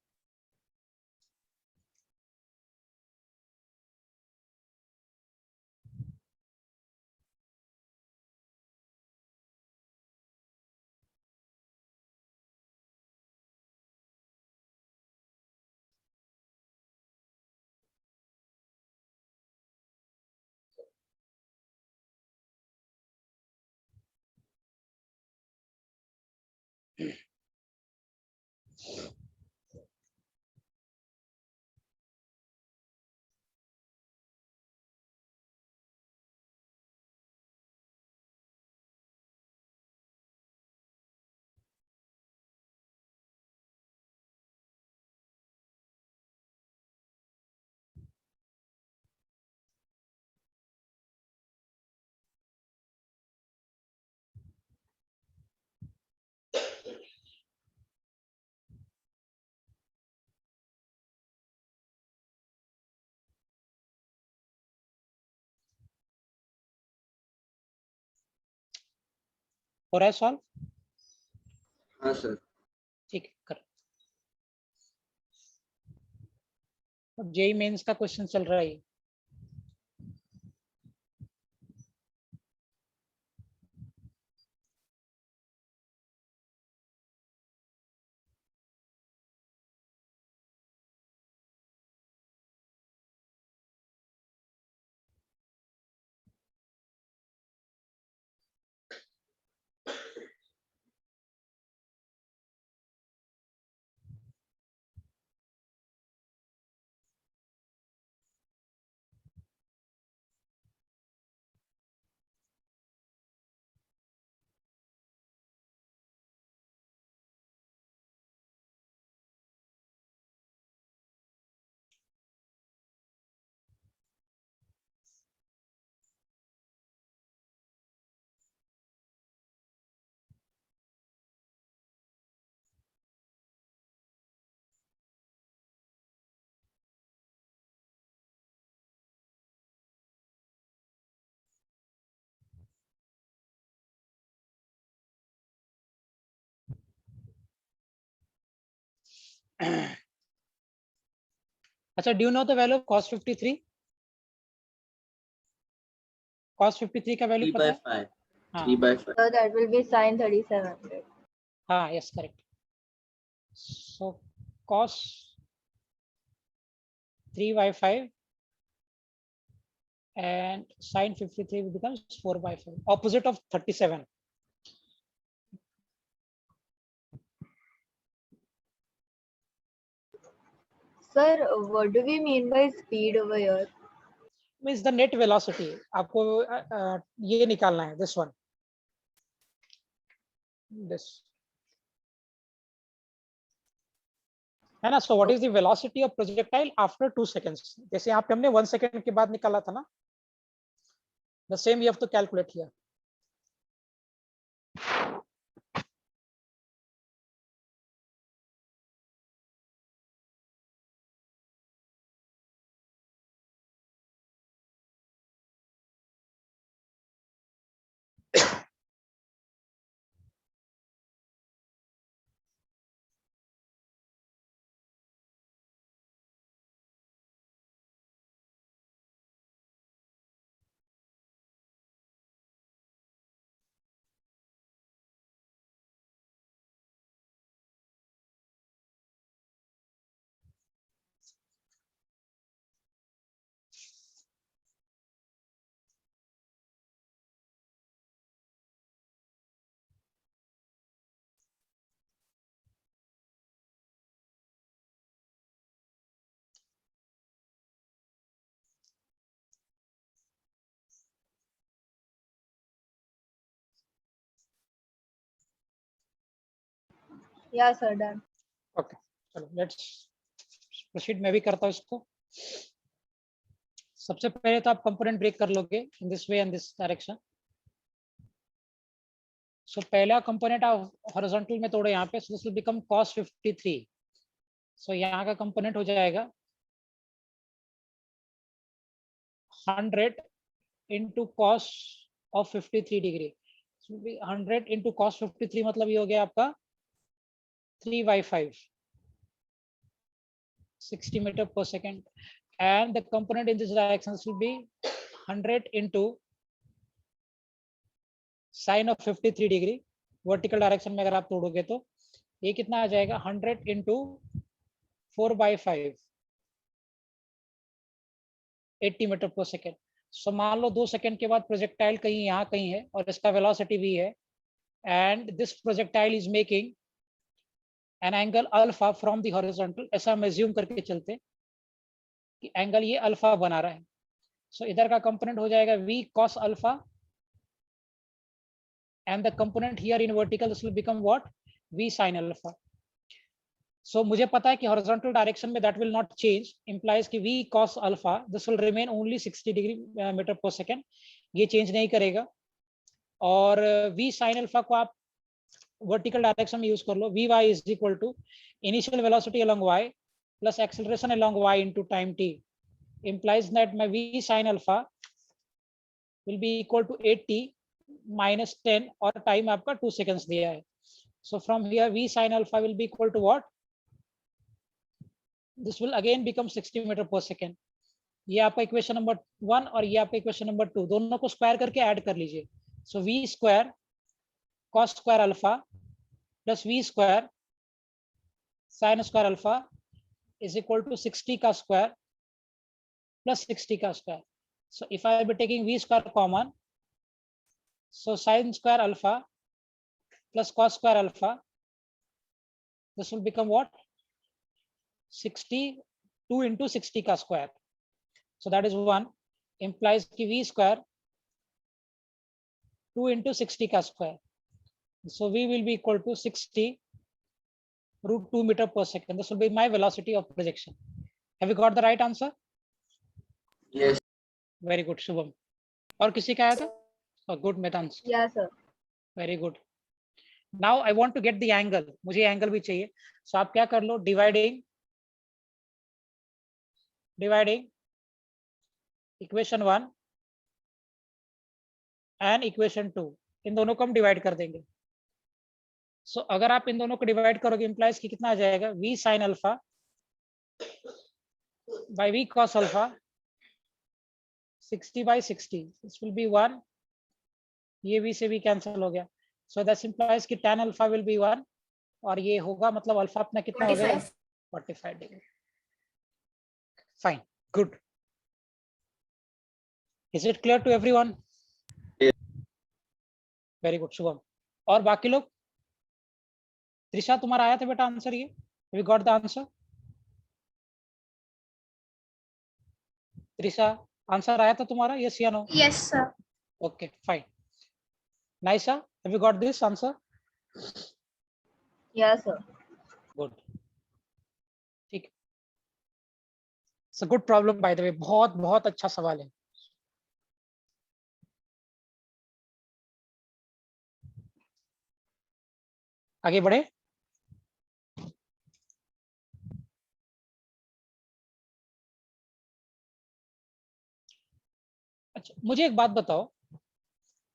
हो रहा है सॉल्व? हाँ सर। ठीक है, कर। अब जेई मेंस का क्वेश्चन चल रहा है। अच्छा, do you know the value of cos 53? cos 53 का वैल्यू 3 पता by है? 5. हाँ 3 by 5. So that will be sin 37. Right? हाँ, yes correct. So cos 3 by 5 and sin 53 becomes 4 by 5, opposite of 37. Sir, what do we mean by speed over here? Means the net velocity. आपको ये निकालना है, this one, this है ना. So what is the velocity of projectile after 2 seconds? जैसे यहाँ पे हमने 1 second के बाद निकाला था ना, the same you have to calculate here. Yeah, sir, done. Okay, चलो लेट्स प्रोसीड. मैं भी करता हूँ इसको. सबसे पहले तो आप कंपोनेंट ब्रेक कर लोगे in this way and this direction. So पहला कंपोनेंट आप हॉरिजॉन्टल में तोड़े यहाँ पे, so this will become cos 53. So यहाँ का कंपोनेंट हो जाएगा 100 into cos of 53 degree. 100 into cos 53 मतलब ये हो गया आपका 3 by 5, 60 meter per second, and the component in this direction will be 100 into sin of 53 degree. Vertical direction में अगर आप तोड़ोगे तो ये कितना आ जाएगा, 100 into 4 by 5, 80 metre per second. सो मान लो 2 सेकेंड के बाद प्रोजेक्टाइल कहीं यहाँ कहीं है और इसका वेलोसिटी v है, and this projectile is making an angle alpha from the horizontal. ऐसा हम एज्यूम करके चलते कि एंगल ये अल्फा बना रहा है. सो इधर का कंपोनेंट हो जाएगा v cos alpha, and the component here in vertical this will become what, v sin alpha. So मुझे पता है कि horizontal direction में that will not change, implies कि v cos alpha this will remain only 60 degree meter per second, ये change नहीं करेगा. और v sin alpha को आप vertical direction में use कर लो. vy is equal to initial velocity along y plus acceleration along y into time t, implies that my v sin alpha will be equal to 80 -10 और time आपका 2 seconds दिया है. So from here v sin alpha will be equal to what? This will again become 60 meter per second. ये आपका equation number 1 और ये आपका equation number 2, दोनों को स्क्वायर करके ऐड कर लीजिए. सो v square cos square alpha plus v square sin square alpha is equal to 60 का स्क्वायर plus 60 का square. So if I will be taking v square common, so sin square alpha plus cos square alpha, this will become what? 62 into 60 का square. So that is 1, implies कि v square 2 into 60 का square. So v will be equal to 60 root 2 meter per second. This will be my velocity of projection. Have you got the right answer? Yes. Very good, Shubham. और किसी का आया था? Oh, good, Medans. Yeah, sir. Very good. Now I want to get the angle. मुझे angle भी चाहिए. So आप क्या कर लो? Dividing equation 1 and equation 2. इन दोनों को हम डिवाइड कर देंगे. So अगर आप इन दोनों को डिवाइड करोगे, implies कि कितना आ जाएगा? V sin alpha by V cos alpha 60 by 60. This will be 1. ये v से भी कैंसिल हो गया. So that implies कि tan alpha will be 1 और ये होगा मतलब अल्फा अपना कितना हो गया? 45 degree. Fine, good. Is it clear to everyone? Yes. Very good, Shubham. और बाकी लोग? त्रिशा, तुम्हारा आया था बेटा आंसर ये? Have you got the answer? Trisha, answer आया था तुम्हारा? Yes या no? Yes, sir. Okay, fine. Naisha, have you got this answer? Yeah, sir. Good. ठीक. It's a good problem by the way. बहुत बहुत अच्छा सवाल है. आगे बढ़े. अच्छा, मुझे एक बात बताओ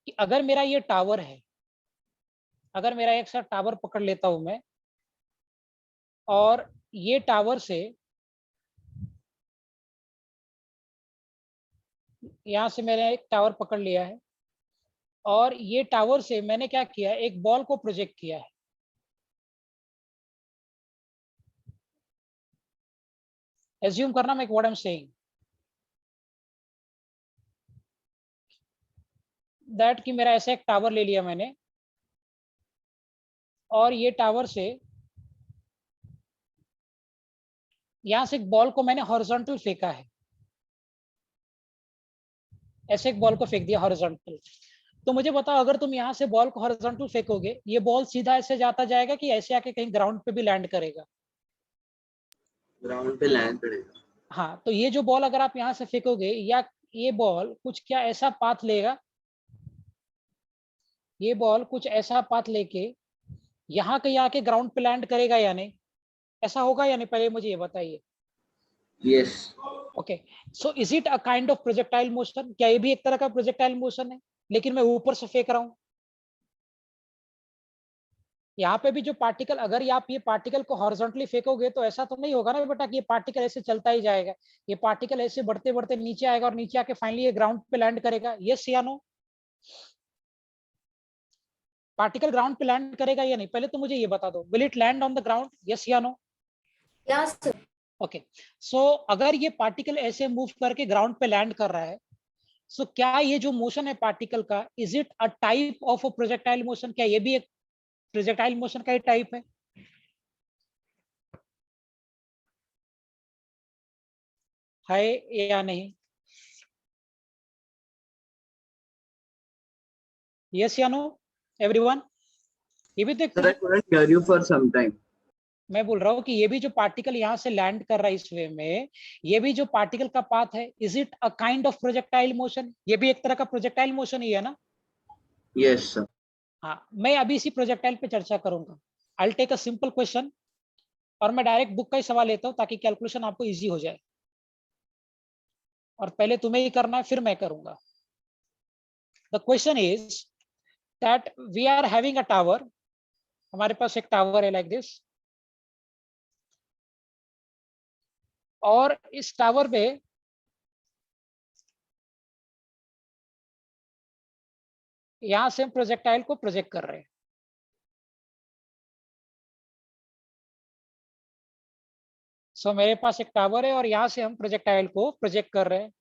कि अगर मेरा ये टावर है, अगर मेरा एक साथ टावर पकड़ लेता हूं मैं और ये टावर से यहां से मैंने एक टावर पकड़ लिया है और ये टावर से मैंने क्या किया, एक बॉल को प्रोजेक्ट किया है. एज्यूम करना मैं what I am saying that कि मेरा ऐसा एक टावर ले लिया मैंने और ये टावर से यहां से एक बॉल को मैंने हॉरिजॉन्टल फेंका है. ऐसे एक बॉल को फेंक दिया हॉरिजॉन्टल. तो मुझे बताओ, अगर तुम यहां से बॉल को हॉरिजॉन्टल फेंकोगे, ये बॉल सीधा ऐसे जाता जाएगा कि ऐसे आके कहीं ग्राउंड पे भी लैंड करेगा? ग्राउंड पे लैंड करेगा. हाँ, तो ये जो बॉल अगर आप यहाँ से फेंकोगे, या ये बॉल कुछ क्या ऐसा पाथ लेगा, ये बॉल कुछ ऐसा पाथ लेके यहाँ कहीं आके ग्राउंड पे लैंड करेगा या नहीं? ऐसा होगा या नहीं, पहले मुझे ये बताइए. Yes. Okay, so is it a kind of projectile motion? क्या ये भी एक तरह का प्रोजेक्टाइल मोशन है, लेकिन मैं ऊपर से फेंक रहा हूं? यहाँ पे भी जो पार्टिकल, अगर आप ये पार्टिकल को हॉरिजॉन्टली फेंकोगे तो ऐसा तो नहीं होगा ना बेटा कि ये पार्टिकल ऐसे चलता ही जाएगा. ये पार्टिकल ऐसे बढ़ते बढ़ते नीचे आएगा और नीचे आके फाइनली ये ग्राउंड पे लैंड करेगा. यस या नो? पार्टिकल ग्राउंड पे लैंड करेगा या नहीं, पहले तो मुझे ये बता दो. Will it land on the ground? Yes या नो? Yes, sir. ओके, सो अगर ये पार्टिकल ऐसे मूव करके ग्राउंड पे लैंड कर रहा है, सो क्या ये जो मोशन है पार्टिकल का, is it a type of a projectile motion? क्या ये भी एक प्रोजेक्टाइल मोशन का ही टाइप है? है या नहीं? यस या नो एवरीवन? ये भी तो Sir, I couldn't hear you for some time. मैं बोल रहा हूँ कि ये भी जो पार्टिकल यहाँ से लैंड कर रहा है इस वे में, ये भी जो पार्टिकल का पाथ है, is it a kind of projectile motion? ये भी एक तरह का प्रोजेक्टाइल मोशन ही है ना? Yes, sir. हाँ, मैं अभी इसी प्रोजेक्टाइल पे चर्चा करूंगा. I will take a simple question और मैं डायरेक्ट बुक का ही सवाल लेता हूँ ताकि कैलकुलेशन आपको इजी हो जाए. और पहले तुम्हें ही करना है, फिर मैं करूंगा. The question is, that we are having a tower, हमारे पास एक टावर है like this, और इस टावर पे यहां से हम प्रोजेक्टाइल को प्रोजेक्ट कर रहे हैं। सो मेरे पास एक टावर है और यहां से हम प्रोजेक्टाइल को प्रोजेक्ट कर रहे हैं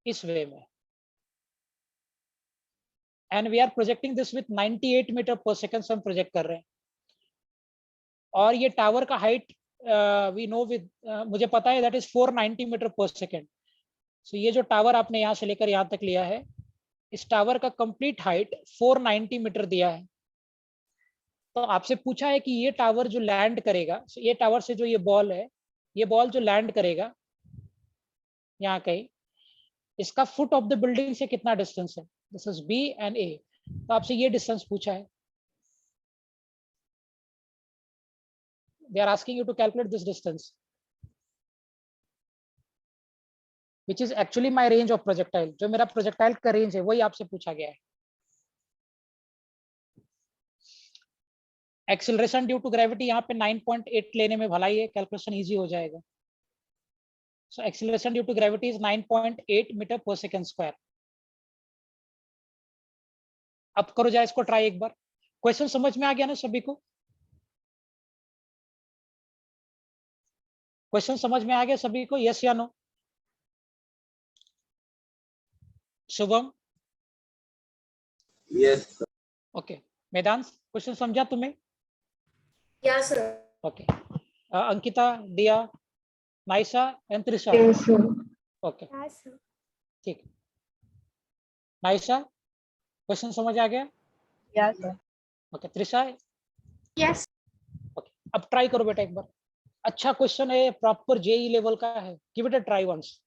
इस वे में, and we are projecting this with 98 metre per second हम प्रोजेक्ट कर रहे हैं। और ये टावर का हाइट वी नो विद, मुझे पता है that is 490 meter per second. सो ये जो टावर आपने यहां से लेकर यहां तक लिया है, इस टावर का कंप्लीट हाइट 490 मीटर दिया है। तो आपसे पूछा है कि ये टावर जो लैंड करेगा, ये टावर से जो ये बॉल है, ये बॉल जो लैंड करेगा यहाँ कहीं, इसका फुट ऑफ द बिल्डिंग से कितना डिस्टेंस है। This is B and A. तो आपसे ये डिस्टेंस पूछा है। They are asking you to calculate this distance which is actually my range of projectile. जो मेरा प्रोजेक्टाइल का रेंज है वही आपसे पूछा गया है। एक्सेलरेशन ड्यू टू ग्रेविटी यहाँ पे 9.8 लेने में भलाई है, कैलकुलेशन इजी हो जाएगा। So acceleration due to gravity is 9.8 metre per second square. अब करो जाए इसको ट्राई एक बार। क्वेश्चन समझ में आ गया ना सभी को? क्वेश्चन समझ में आ गया सभी को, यस या नो? शुभम? Yes. ओके। वेदांत, क्वेश्चन समझा तुम्हें? Yes, sir. ओके। अंकिता, दिया, Naisa and Trisha? Yes, sir. Okay, Yes, sir. ठीक। नाइसा, क्वेश्चन समझ आ गया? Yes, sir. Okay. Trisha? Yes. Okay, अब ट्राई करो बेटा एक बार। अच्छा क्वेश्चन है, प्रॉपर जेई लेवल का है। Give it a try once.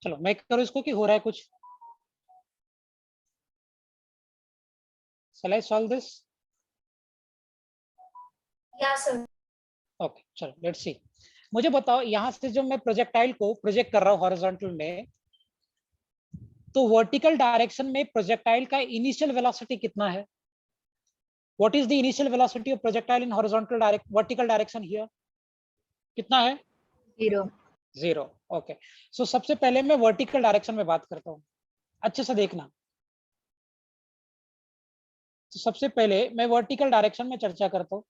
चलो मैं करूँ इसको कि हो रहा है कुछ? Shall I solve this? Yes, sir. Okay, चलो लेट्स सी। मुझे बताओ, यहां से जो मैं प्रोजेक्टाइल को प्रोजेक्ट कर रहा हूँ हॉरिजॉन्टल में, तो वर्टिकल डायरेक्शन में प्रोजेक्टाइल का इनिशियल वेलोसिटी कितना है? What is the initial velocity of projectile in horizontal vertical direction here? कितना है? 0. 0। ओके, सो सबसे पहले मैं वर्टिकल डायरेक्शन में बात करता हूँ, अच्छे से देखना। तो सबसे पहले मैं वर्टिकल डायरेक्शन में चर्चा करता हूँ,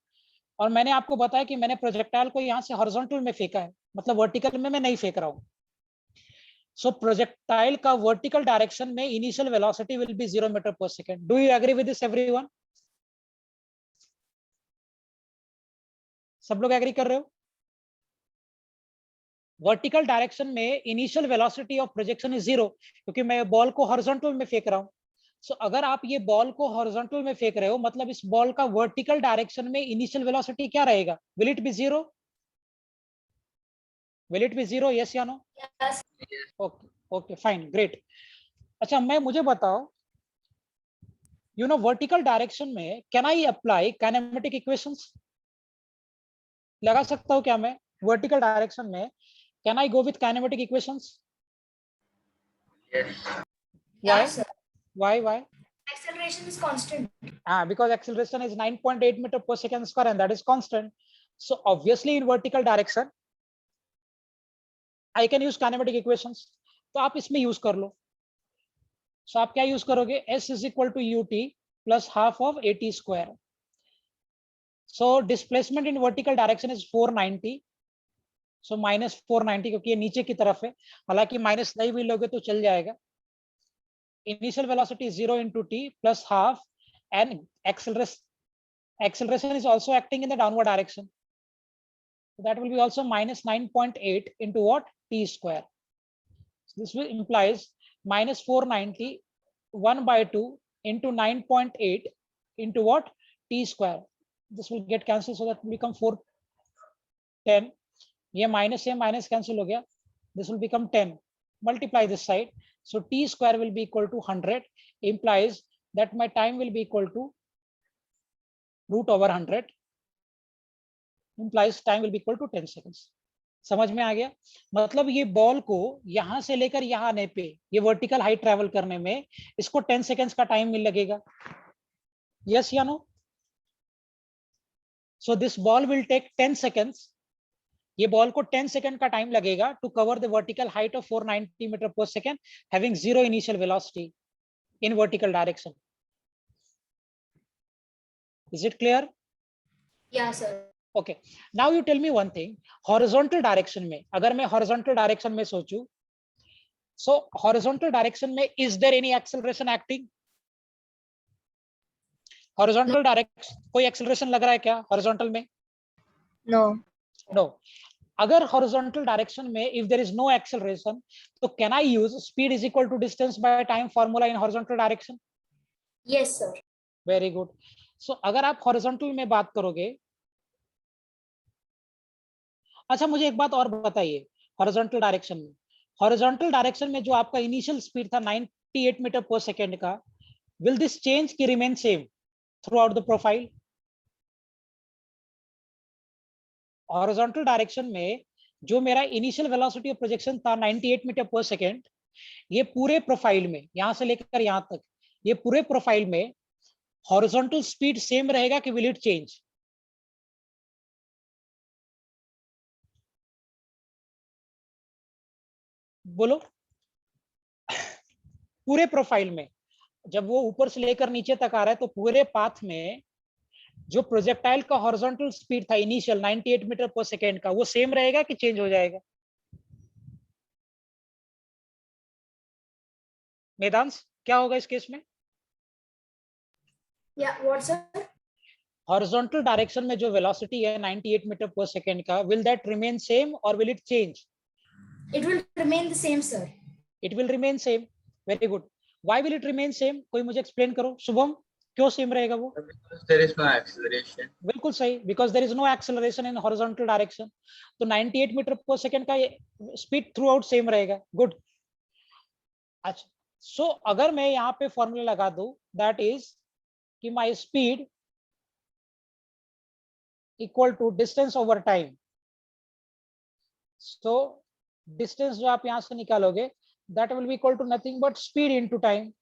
और मैंने आपको बताया कि मैंने प्रोजेक्टाइल को यहाँ से हॉरिजॉन्टल में फेंका है, मतलब वर्टिकल में मैं नहीं फेंक रहा हूँ। सो प्रोजेक्टाइल का वर्टिकल डायरेक्शन में initial velocity will be 0 meter per second. Do you agree with this everyone? सब लोग एग्री कर रहे हो? वर्टिकल डायरेक्शन में initial velocity of projection is 0, क्योंकि मैं बॉल को हॉरिजॉन्टल में फेंक रहा हूँ। सो अगर आप ये बॉल को हॉरिजॉन्टल में फेंक रहे हो, मतलब इस बॉल का वर्टिकल डायरेक्शन में इनिशियल वेलोसिटी क्या रहेगा? Will it be zero? Will it be zero? Yes या no? Yes. Okay okay fine great. अच्छा मैं मुझे बताओ, यू नो वर्टिकल डायरेक्शन में can I apply kinematic equations? लगा सकता हूं क्या मैं वर्टिकल डायरेक्शन में? Can I go with kinematic equations? Yes. Why? Yeah, sir. Why? Acceleration is constant. Because acceleration is 9.8 meter per second square and that is constant. So obviously in vertical direction, I can use kinematic equations. तो आप इसमें use कर लो। So आप क्या use करोगे? S is equal to ut plus half of at square. So displacement in vertical direction is 490. So minus 490 क्योंकि ये नीचे की तरफ है, हालांकि माइनस नहीं भी लोगे तो चल जाएगा। Initial velocity is 0 into t plus half, and acceleration is also acting in the downward direction. So that will be also minus 9.8 into what? T square. So this will implies minus 490 1 by 2 into 9.8 into what? T square. This will get cancelled, so that will become 410. ये minus cancel हो गया. This will become 10. Multiply this side. So t square will be equal to 100, implies that my time will be equal to root over 100, implies time will be equal to 10 seconds. समझ में आ गया? मतलब ये ball को यहां से लेकर यहां आने पे, ये वर्टिकल हाइट ट्रेवल करने में इसको 10 सेकंड्स का टाइम मिल लगेगा। यस या no? So this ball will take 10 seconds. ये बॉल को 10 सेकंड का टाइम लगेगा to cover the vertical height of 490 meter per second having zero initial velocity in vertical direction. Is it clear? Yeah, sir. Okay, now you tell me one thing, horizontal direction में, अगर मैं horizontal direction में सोचूं, so horizontal direction में is there any acceleration acting? Horizontal direction कोई acceleration लग रहा है क्या हॉरिजॉन्टल में? No. नो। अगर हॉरिजॉन्टल डायरेक्शन में if there is no acceleration, तो can I use speed is equal to distance by time formula in horizontal direction? Yes, sir. Very good. So अगर आप हॉरिजॉन्टल में बात करोगे, अच्छा मुझे एक बात और बताइए, हॉरिजॉन्टल डायरेक्शन में जो आपका इनिशियल स्पीड था 98 मीटर पर सेकेंड का, विल दिस चेंज की remain same through out the profile? Horizontal direction में जो मेरा इनिशियल वेलोसिटी ऑफ प्रोजेक्शन था 98 मीटर पर सेकेंड, ये पूरे प्रोफाइल में यहां से लेकर यहां तक, ये पूरे प्रोफाइल में हॉरिजॉन्टल स्पीड सेम रहेगा कि विल इट चेंज? बोलो। पूरे प्रोफाइल में जब वो ऊपर से लेकर नीचे तक आ रहा है, तो पूरे पाथ में जो प्रोजेक्टाइल का हॉरिजॉन्टल स्पीड था इनिशियल 98 मीटर पर सेकेंड का, वो सेम रहेगा कि चेंज हो जाएगा? मेदांश क्या होगा इस केस में? Yeah, what, sir? Horizontal direction में जो वेलोसिटी है 98 मीटर पर सेकेंड का, विल दैट रिमेन सेम और will it change? It will remain the same, sir. It will remain same. Very good. Why will it remain same? कोई मुझे explain करो। शुभम, क्यों same रहेगा वो? Because there is no acceleration. बिल्कुल सही, because there is no acceleration in horizontal direction, तो 98 metre per second का स्पीड थ्रू आउट सेम रहेगा। गुड। अच्छा, सो अगर मैं यहाँ पे फॉर्मूला लगा दूं, दैट इज कि my speed equal to distance over time. So distance जो आप यहां से निकालोगे, that will be equal to nothing but speed into time.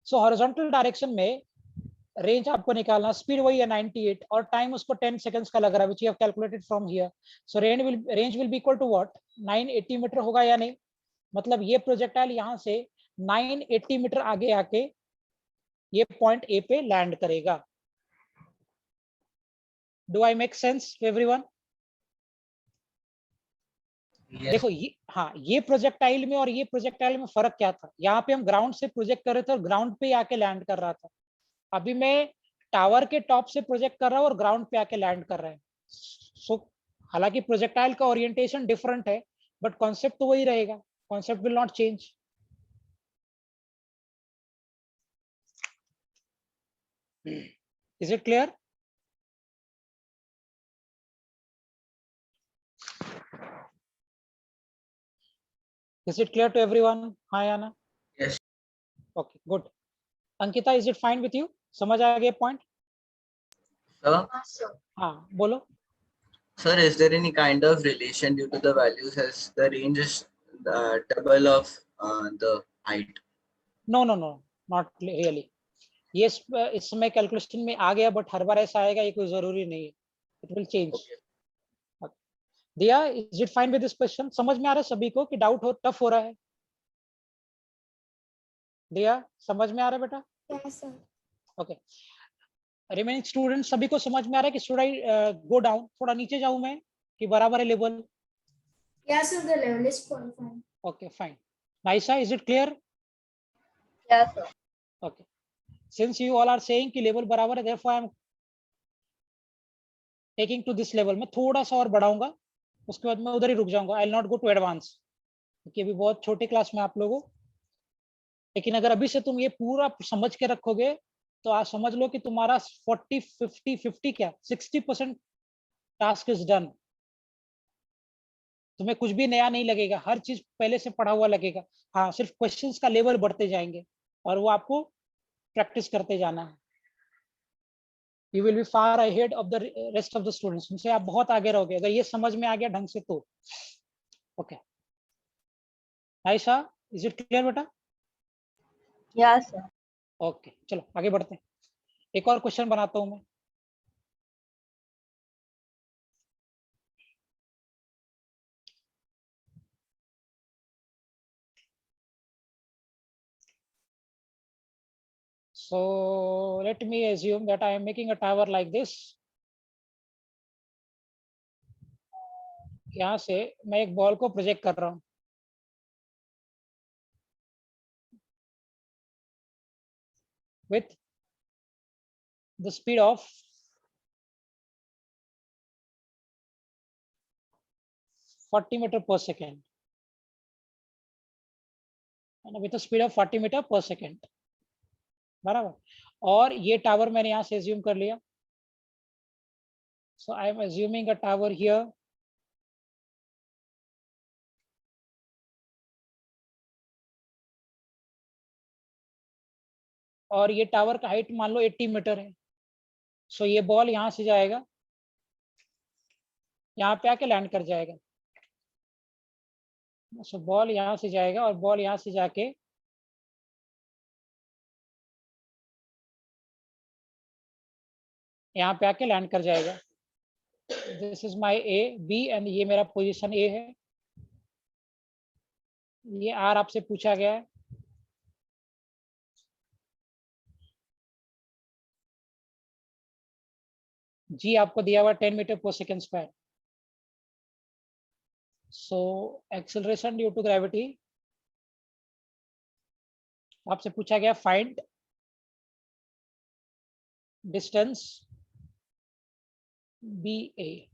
So horizontal direction में रेंज आपको निकालना, स्पीड वही है 98 और टाइम उसको 10 सेकंड्स का लग रहा है, which you have calculated from here. So range will be equal to what? 980 metre होगा या नहीं? मतलब ये प्रोजेक्टाइल यहां से 980 मीटर आगे आके ये पॉइंट ए पे लैंड करेगा। Do I make sense to everyone? Yes. देखो ये, हाँ, ये प्रोजेक्टाइल में और ये प्रोजेक्टाइल में फर्क क्या था? यहाँ पे हम ग्राउंड से प्रोजेक्ट कर रहे थे और ग्राउंड पे आके लैंड कर रहा था। अभी मैं टावर के टॉप से प्रोजेक्ट कर रहा हूँ और ग्राउंड पे आके लैंड कर रहे हैं। सो हालांकि प्रोजेक्टाइल का ओरिएंटेशन डिफरेंट है, बट कॉन्सेप्ट तो वही रहेगा, concept will not change. Is it clear? Is it clear to everyone? Hi Anna. Yes. Okay, good. Ankita, is it fine with you? समझ आ गया point? Sir, हाँ, बोलो. sir, is there any kind of relation due to the values as the range is the double of the height? No, no, no, not really. ये इस समय calculation में आ गया, बट हर बार ऐसा आएगा ये कोई जरूरी नहीं है. It will change. Okay. दिया, is it fine with this question? समझ में आ रहा है सभी को कि डाउट हो, टफ हो रहा है? दिया, समझ में आ रहा है बेटा? Yes, sir. Okay. Remaining student सभी को समझ में आ रहा है कि शुड आई गो डाउन, थोड़ा नीचे जाऊं मैं कि बराबर है level? Yes, sir. The level is fine. Okay, fine. Naisa, is it clear? Yes, sir. Okay. Since you all are saying कि लेवल बराबर है, therefore I am taking to this level. मैं थोड़ा सा और बढ़ाऊंगा, उसके बाद मैं उधर ही रुक जाऊंगा. I will not go to advance, क्योंकि अभी बहुत छोटे क्लास में आप लोगों. लेकिन अगर अभी से तुम ये पूरा समझ के रखोगे तो आज समझ लो कि तुम्हारा 40-50 क्या 60% टास्क इज डन. तुम्हें कुछ भी नया नहीं लगेगा, हर चीज पहले से पढ़ा हुआ लगेगा. हाँ, सिर्फ क्वेश्चंस का लेवल बढ़ते जाएंगे और वो आपको प्रैक्टिस करते जाना है. You will be far ahead of the rest of the students. उनसे आप बहुत आगे रहोगे अगर ये समझ में आ गया ढंग से तो. Okay. Ayesha, is it clear बेटा? Yes, sir. ओके, चलो आगे बढ़ते हैं. एक और क्वेश्चन बनाता हूं मैं. So let me assume that I am making a tower like this. यहाँ से मैं एक बॉल को प्रोजेक्ट कर रहा हूँ. With the speed of 40 meter per second. And with a speed of 40 meter per second. बराबर. और ये टावर मैंने यहाँ से एज्यूम कर लिया. So I am assuming a tower here. और ये टावर का हाइट मान लो 80 मीटर है. सो ये बॉल यहाँ से जाएगा, यहाँ पे आके लैंड कर जाएगा. सो बॉल यहाँ से जाएगा और बॉल यहाँ से जाके यहाँ पे आके लैंड कर जाएगा. This is my A B and ये मेरा पोजीशन ए है. ये आर आपसे पूछा गया है. जी आपको दिया हुआ 10 metre per second square. So acceleration due to gravity आपसे पूछा गया find distance B A.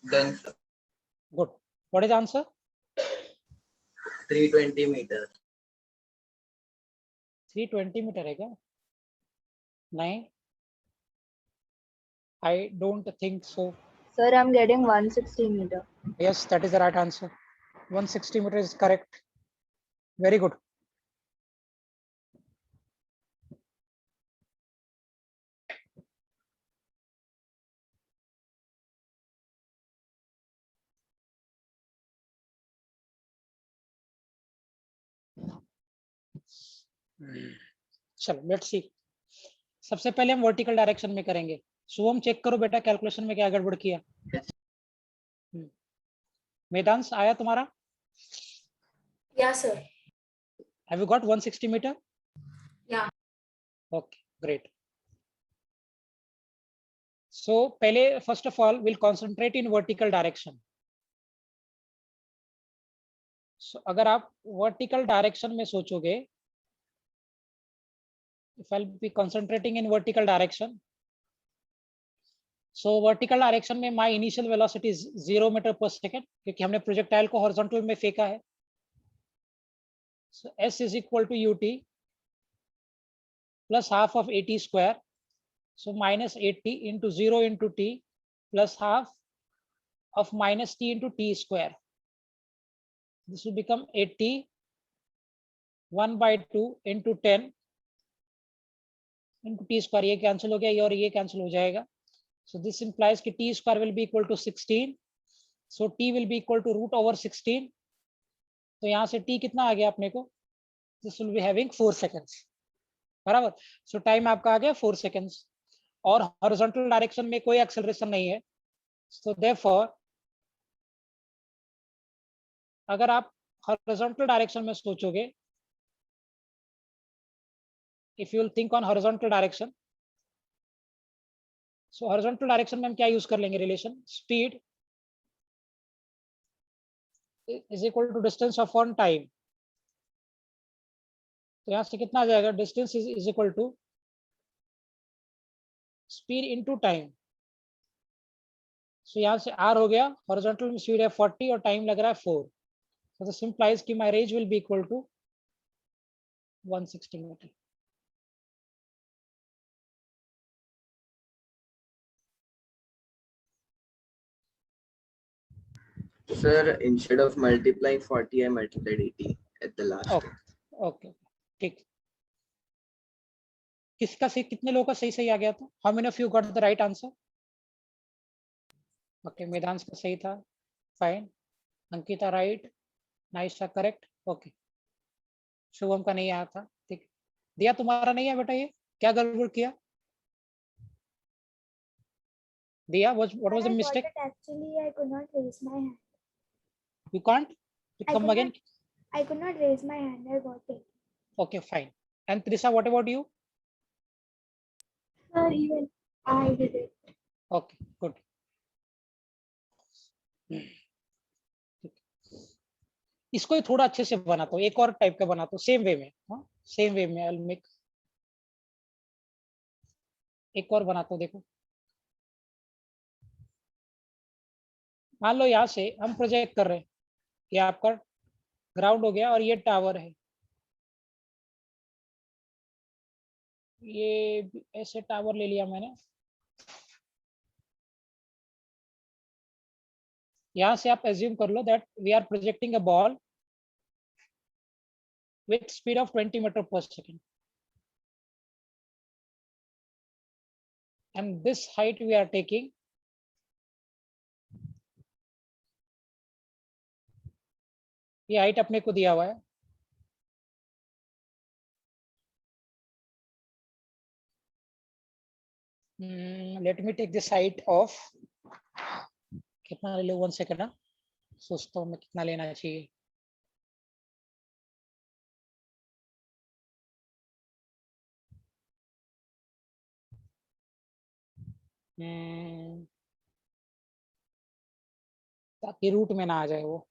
Done, sir. Good. What is answer? 320 meters. 320 metre है क्या? नहीं, I don't think so. Sir, I'm getting 160 meter. Yes, that is the right answer. 160 meter is correct. Very good. चलो let's see. सबसे पहले हम vertical direction में करेंगे। Shubham check करो बेटा कैलकुलेशन में क्या गड़बड़ किया। वेदांश आया तुम्हारा? Yeah, sir. Have you got 160 meter? Yeah. Okay, great. So पहले first of all we'll concentrate in vertical direction. So अगर आप vertical direction में सोचोगे, if I'll be concentrating in vertical direction, so vertical direction में my initial velocity is 0 meter per second क्योंकि हमने projectile को horizontal में फेंका है. So S is equal to ut plus half of at square. So minus 80 into 0 into t plus half of minus t into t square. This will become 80 1 by 2 into 10 into t square. ये cancel हो गया, ये और ये cancel हो जाएगा. So this implies कि t square will be equal to 16. So t will be equal to root over 16. तो यहाँ से t कितना आ गया अपने को? This will be having 4 seconds. बराबर. So time आपका आ गया 4 seconds. और horizontal direction में कोई acceleration नहीं है. So therefore अगर आप horizontal direction में सोचोगे, if you will think on horizontal direction, so horizontal direction में हम क्या यूज कर लेंगे relation? Speed is equal to distance upon time. तो यहाँ से कितना आ जाएगा? Distance is equal to speed into time. So यहाँ से r हो गया, हॉरिजॉन्टल में स्पीड है 40 और टाइम लग रहा है 4. So this implies कि my range will be equal to 160 meter. Sir, instead of multiplying 40, I multiplied 80 at the last. Okay ठीक. किसका सही, कितने लोगों का सही सही आ गया था? How many of you got the right answer? Okay, Vedansh का सही था. Fine. Ankita right. Naisha correct. Okay. Shubham का नहीं आया था. ठीक. दिया तुम्हारा नहीं है बेटा, ये क्या गड़बड़ किया? दिया, what was the mistake? Actually, I could not raise my hand. You can't? I Come could again. I could not raise my hand. I got it. Okay, fine. And Trisha, what about you? Sir, even I did it. Okay, good. इसको ही थोड़ा अच्छे से बनाता हूँ, एक और type का बनाता हूँ, सेम वे में. हाँ, सेम वे में I'll make. एक और बनाता हूँ, देखो. मान लो यहाँ से हम प्रोजेक्ट कर रहे हैं, ये आपका ग्राउंड हो गया और ये टावर है. ये ऐसे टावर ले लिया मैंने. यहाँ से आप एज्यूम कर लो that we are projecting a ball with speed of 20 meter per second, and this height we are taking ये हाइट अपने को दिया हुआ है. Let me take this height of, कितना ले लो, 1 सेकंड ना, सोचता हूँ मैं कितना लेना चाहिए. ताकि रूट में ना आ जाए वो.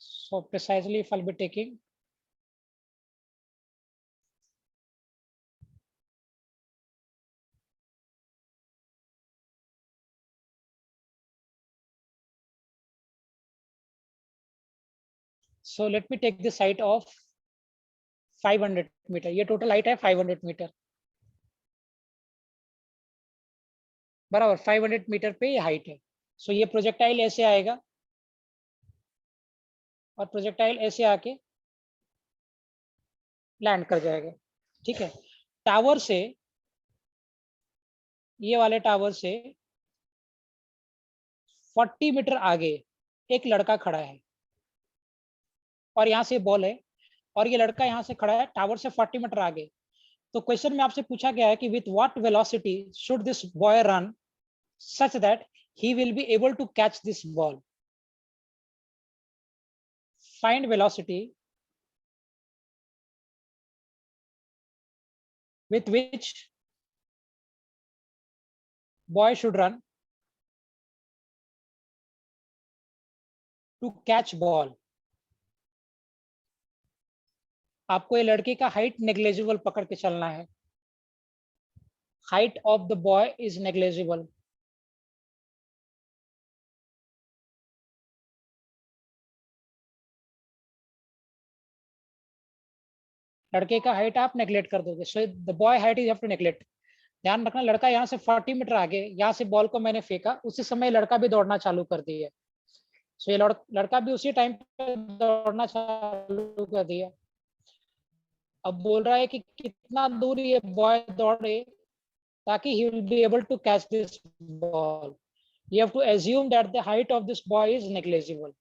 So precisely if I'll be taking so let me take this height of 500 metre. ये टोटल हाइट है 500 मीटर. बराबर 500 मीटर पे ये हाइट है. सो ये प्रोजेक्टाइल ऐसे आएगा और प्रोजेक्टाइल ऐसे आके लैंड कर जाएगा. ठीक है. टावर से, ये वाले टावर से 40 मीटर आगे एक लड़का खड़ा है और यहाँ से बॉल है. और ये लड़का यहाँ से खड़ा है टावर से 40 मीटर आगे, तो क्वेश्चन में आपसे पूछा गया है कि with what velocity should this boy run such that he will be able to catch this ball. Find velocity with which boy should run to catch ball. आपको ये लड़के का हाइट नेग्लेजिबल पकड़ के चलना है. Height of the boy is negligible. लड़के का हाइट आप नेग्लेक्ट कर दोगे, so the boy height is have to neglect. ध्यान रखना, लड़का यहाँ से 40 मीटर आगे, यहाँ से बॉल को मैंने फेंका, उसी समय लड़का भी दौड़ना चालू कर दिया. सो ये लड़का भी उसी टाइम पे दौड़ना चालू कर दिया. अब बोल रहा है कि कितना दूर ये बॉय दौड़े ताकि he will be able to catch this ball. You have to assume that the height of this boy is negligible.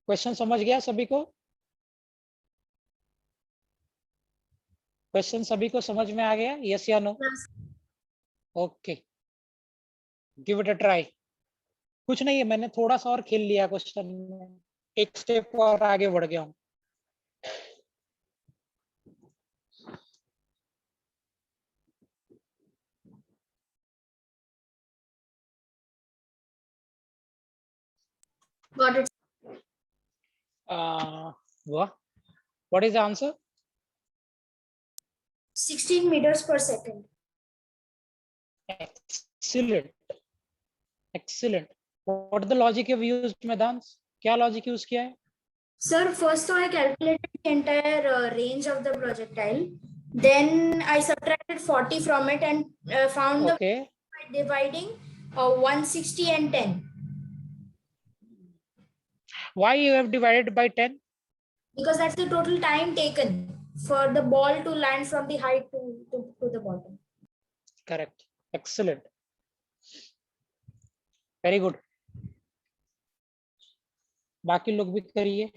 Question समझ गया सभी को? क्वेश्चन सभी को समझ में आ गया? यस या no? Okay, give it a try. कुछ नहीं है, मैंने थोड़ा सा और खेल लिया क्वेश्चन में, एक स्टेप और आगे बढ़ गया हूँ. Got it. What is the answer? 16 meters per second. Excellent. Excellent. What is the logic you've used, Medans? क्या logic use किया है? Sir, first I calculated the entire range of the projectile. Then I subtracted 40 from it and found Okay. the by dividing 160 and 10. Why you have divided by 10? Because that's the total time taken for the ball to land from the height to the bottom. Correct. Excellent. Very good. बाकी लोग भी करिए.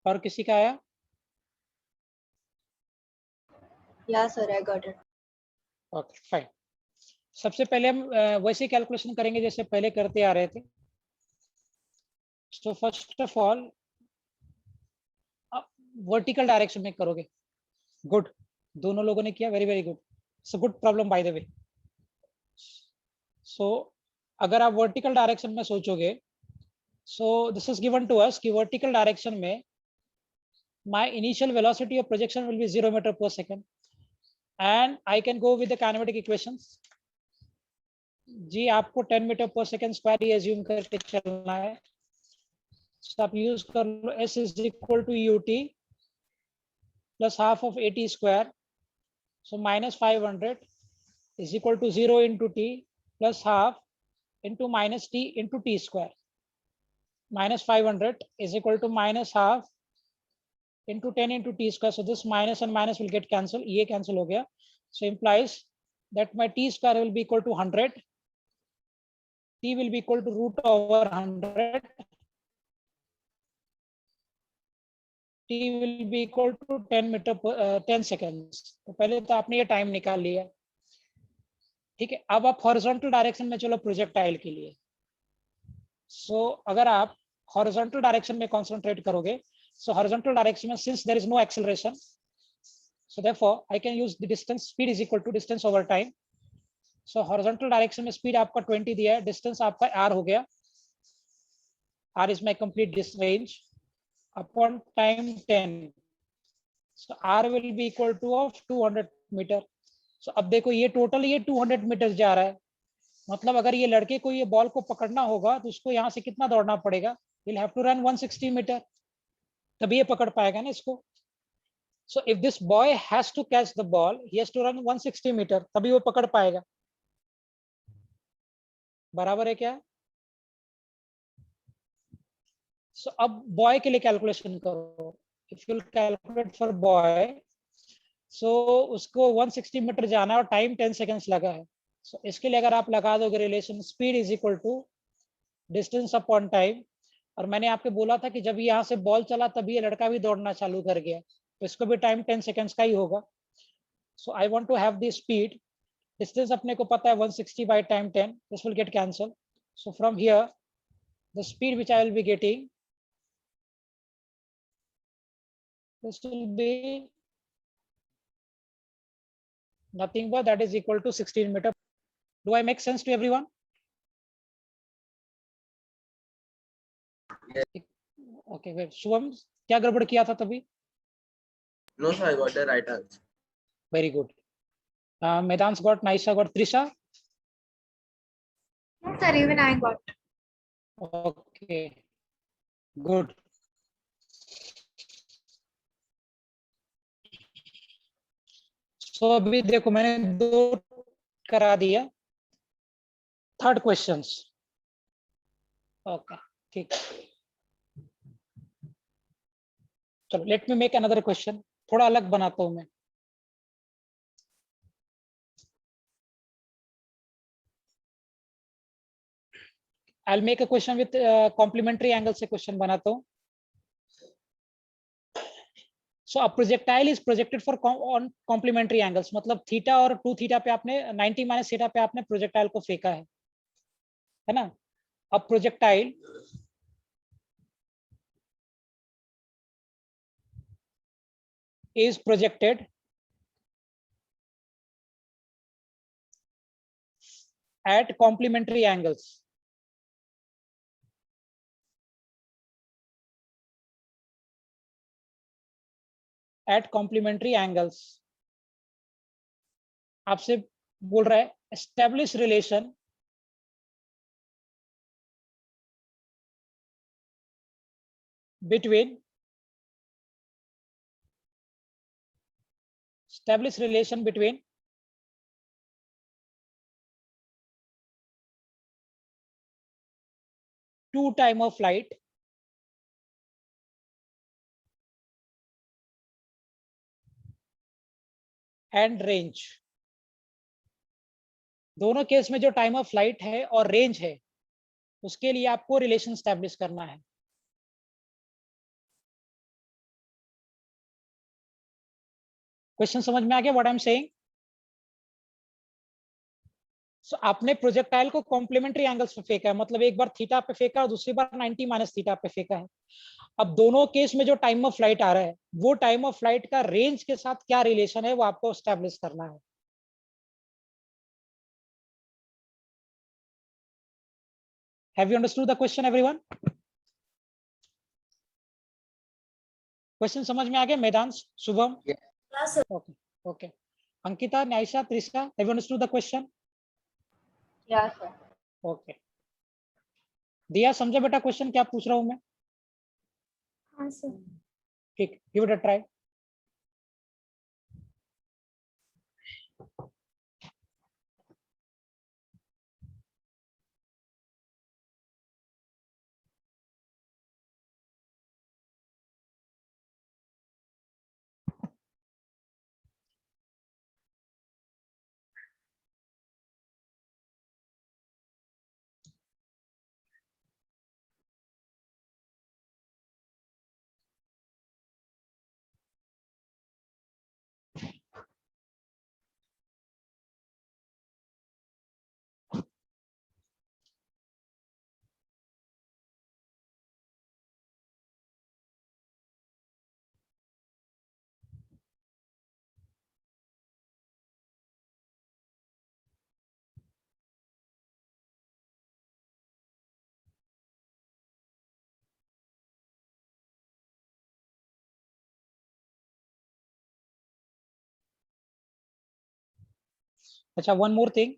और किसी का आया? Yeah, sir, I got it. Okay, fine. सबसे पहले हम वैसे कैलकुलेशन करेंगे जैसे पहले करते आ रहे थे. तो first of all vertical direction में करोगे. गुड, दोनों लोगों ने किया. Very very good. It's a good problem by the way. So अगर आप वर्टिकल डायरेक्शन में सोचोगे, so this is given to us कि वर्टिकल डायरेक्शन में my initial velocity of projection will be 0 meter per second, and I can go with the kinematic equations. जी आपको 10 metre per second square ही assume करके चलना है. तो आप use कर लो s is equal to ut plus half of at square. So minus 500 is equal to 0 into t plus half into minus t into t square. Minus 500 is equal to minus half into 10 into t square. So this minus and minus will get cancelled. ये cancel हो गया. So implies that my t square will be equal to 100. T will be equal to root over 100. T will be equal to 10 meter per 10 seconds. तो पहले तो आपने ये time निकाल लिया. ठीक है, अब आप हॉरिजॉन्टल डायरेक्शन में चलो प्रोजेक्टाइल के लिए. सो अगर आप हॉरिजॉन्टल डायरेक्शन में कॉन्सेंट्रेट करोगे, so horizontal direction, since there is no acceleration, so therefore I can use the distance. Speed is equal to distance over time. So horizontal direction में speed आपका 20 दिया है, distance आपका r हो गया. r is my complete distance range upon time 10. So r will be equal to of 200 meter. So अब देखो ये टोटल ये 200 मीटर जा रहा है. मतलब अगर ये लड़के को ये बॉल को पकड़ना होगा तो उसको यहाँ से कितना दौड़ना पड़ेगा? He'll have to run 160 metre, तभी ये पकड़ पाएगा ना इसको. So if this boy has to catch the ball, he has to run 160 metre, तभी वो पकड़ पाएगा. बराबर है क्या? सो अब बॉय के लिए कैलकुलेशन करो. If you calculate for boy, so उसको 160 मीटर जाना और टाइम 10 सेकेंड्स लगा है. सो इसके लिए अगर आप लगा दोगे relation speed is equal to distance upon time, और मैंने आपको बोला था कि जब यहाँ से बॉल चला तभी ये लड़का भी दौड़ना चालू कर गया, तो इसको भी टाइम 10 सेकेंड्स का ही होगा. So I want to have the speed. Distance अपने को पता है 160 by time 10. This will get cancelled. So from here, the speed which I will be getting, this will be nothing but that is equal to 16 meter. Do I make sense to everyone? Yes. Okay, wait. Shubham, क्या गड़बड़ किया था तभी? No, sir, I got the right answer. Very good. Medans got, Naisha got, Trisha. Yes, sir, even I got. Okay, good. So अभी देखो मैंने 2 करा दिया. Third questions. ओके, ठीक. चलो let me make another question. थोड़ा अलग बनाता हूं मैं. I'll make a question with complementary angle से क्वेश्चन बनाता हूं. So a projectile is projected for on complementary angles. मतलब थीटा और 2 थीटा पे आपने 90 माइनस थीटा पे आपने प्रोजेक्टाइल को फेंका है ना. अब projectile is projected at complementary angles. At complementary angles. आपसे बोल रहा है establish relation between two time of flight and range. दोनों केस में जो टाइम ऑफ फ्लाइट है और रेंज है उसके लिए आपको रिलेशन स्टैब्लिश करना है. क्वेश्चन समझ में आ गया व्हाट आई एम सेइंग? सो आपने प्रोजेक्टाइल को कॉम्प्लीमेंट्री एंगल्स पे फेंका है, मतलब एक बार थीटा पे फेंका और दूसरी बार 90 माइनस थीटा पे फेंका है. अब दोनों केस में जो टाइम ऑफ फ्लाइट आ रहा है वो टाइम ऑफ फ्लाइट का रेंज के साथ क्या रिलेशन है वो आपको स्टैब्लिश करना है. Have you understood the question, everyone? Question समझ में आ गया? Medansh, Shubham? Yes, sir. Okay okay. Ankita, Nyaysha, Trisha, have you understood the question? Yeah, sir. Okay. Diya समझा बेटा क्वेश्चन क्या पूछ रहा हूं मैं? हाँ सर. ठीक, give it a try. अच्छा, one more thing.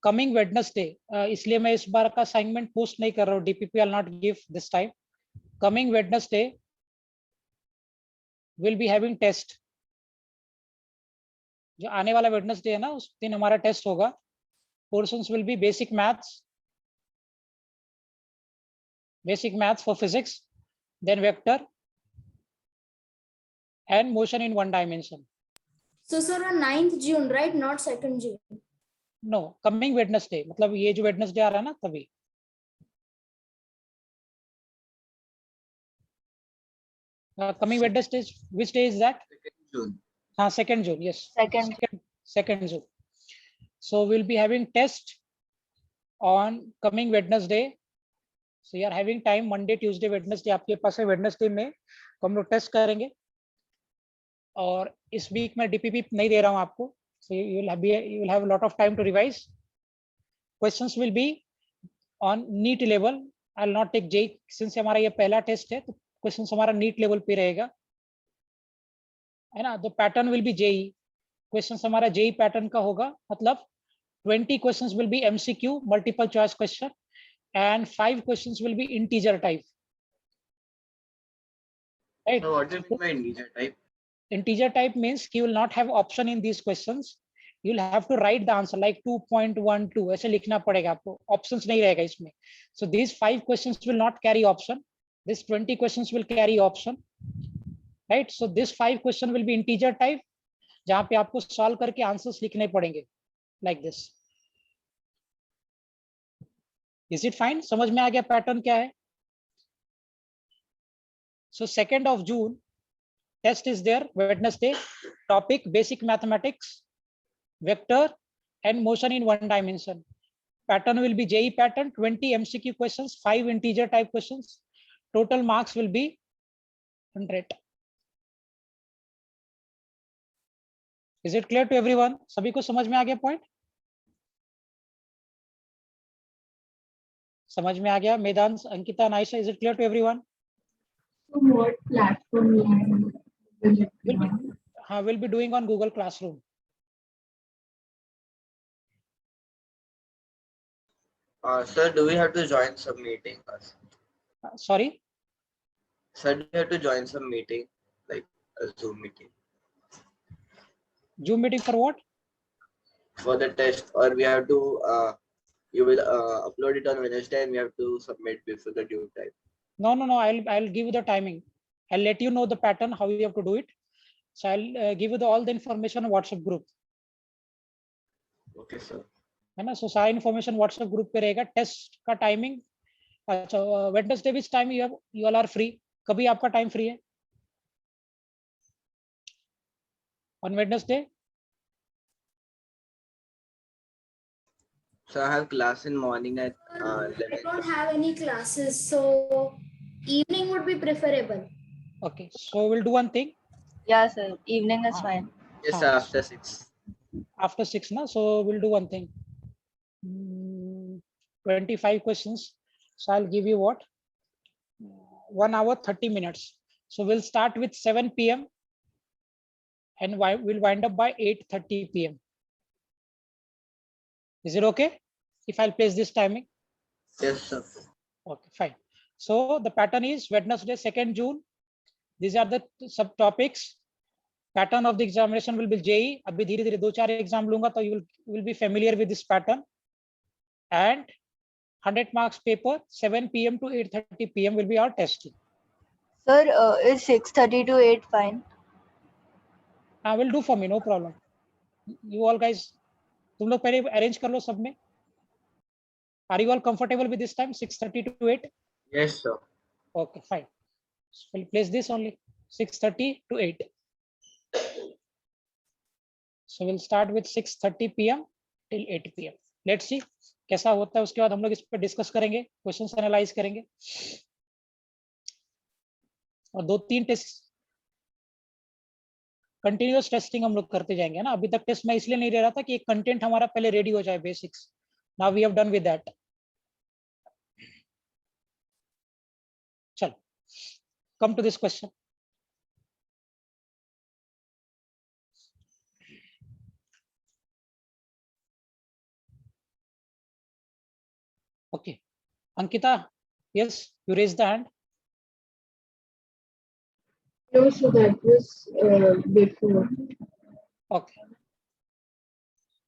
Coming Wednesday, इसलिए मैं इस बार का असाइनमेंट पोस्ट नहीं कर रहा हूँ. DPP will not give this time. Coming Wednesday will be having test. जो आने वाला वेडनेसडे है ना उस दिन हमारा टेस्ट होगा. Portions will be basic maths, basic maths for physics, then vector and motion in one dimension. So sir, on 9th June, right? Not 2nd June. No, coming Wednesday. मतलब ये जो Wednesday आ रहा है ना तभी. Coming Wednesday, which day is that? 2nd June. 2nd June, yes. Second. 2nd June. So we'll be having test on coming Wednesday. So you are having time Monday, Tuesday, Wednesday. आपके पास है Wednesday में तो हम लोग test करेंगे. और इस week में DPP नहीं दे रहा हूँ आपको. So you will have a lot of time to revise. Questions will be on NEET level. I'll not take JEE since हमारा ये पहला टेस्ट है तो क्वेश्चन हमारा NEET लेवल पे रहेगा, है ना. तो pattern will be JEE. Question हमारा JEE पैटर्न का होगा, मतलब 20 questions will be MCQ, multiple choice question, and 5 questions will be integer type. Right? So what do you mean by integer type? Integer type means you will not have option in these questions. You will have to write the answer like 2.12 ऐसे लिखना पड़ेगा आपको, options नहीं रहेगा इसमें. So these 5 questions will not carry option. This 20 questions will carry option. Right? So this 5 question will be integer type, जहाँ पे आपको solve करके answers लिखने पड़ेंगे like this. Is it fine? समझ में आ गया पैटर्न क्या है? So 2nd of June test is there, Wednesday. Topic basic mathematics, vector and motion in one dimension. Pattern will be JEE pattern, 20 MCQ questions, 5 integer type questions. Total marks will be 100. Is it clear to everyone? सभी को समझ में आ गया point? समझ में आ गया? मेदांश, Ankita, Naisha, is it clear to everyone? So what platform will it be on? We'll be doing on Google Classroom. Sir, do we have to join some meeting? Sorry? Sir, do we have to join some meeting, like a Zoom meeting Zoom meeting for what? for the test, or we have to, you will upload it on Wednesday and we have to submit before the due time? No. I'll give you the timing. I'll let you know the pattern, how you have to do it. So I'll give you all the information on WhatsApp group. Okay, sir. है ना. So सारा information WhatsApp group पे रहेगा. Test का timing, अच्छा Wednesday which time you all are free? कभी आपका time free है on Wednesday? So I have class in morning at I 11. don't have any classes, so evening would be preferable. Okay, so we'll do one thing. Yeah, sir. Evening is fine. Yes, sir, after 6. After 6 na, so we'll do one thing. 25 questions. So I'll give you what? 1 hour 30 minutes. So we'll start with 7 p.m. and we'll wind up by 8:30 p.m. Is it okay if I'll place this timing? Yes, sir. Okay, fine. So the pattern is Wednesday, 2nd June. These are the subtopics. Pattern of the examination will be JEE. अभी धीरे धीरे 2-4 exam लूंगा तो you will be familiar with this pattern. And 100 marks paper, 7 p.m. to 8:30 p.m. will be our test. Sir, is 6:30 to 8 fine? Will do for me, no problem. You all guys, तुम लोग पहले arrange कर लो सब में. Are you all comfortable with this time, 6:30 to 8? Yes, sir. Okay, fine. So we'll place this only 6:30 to 8. So we'll start with 6:30 p.m. till 8 p.m. Let's see कैसा होता है. उसके बाद हम लोग इस पर डिस्कस करेंगे, क्वेश्चंस एनालाइज करेंगे और 2-3 टेस्ट कंटिन्यूअस टेस्टिंग हम लोग करते जाएंगे ना. अभी तक टेस्ट मैं इसलिए नहीं ले रहा था कि एक कंटेंट हमारा पहले रेडी हो जाए, basics. Now we have done with that. चलो, come to this question. Okay, Ankita, yes, you raised the hand. No, so that was before. Okay,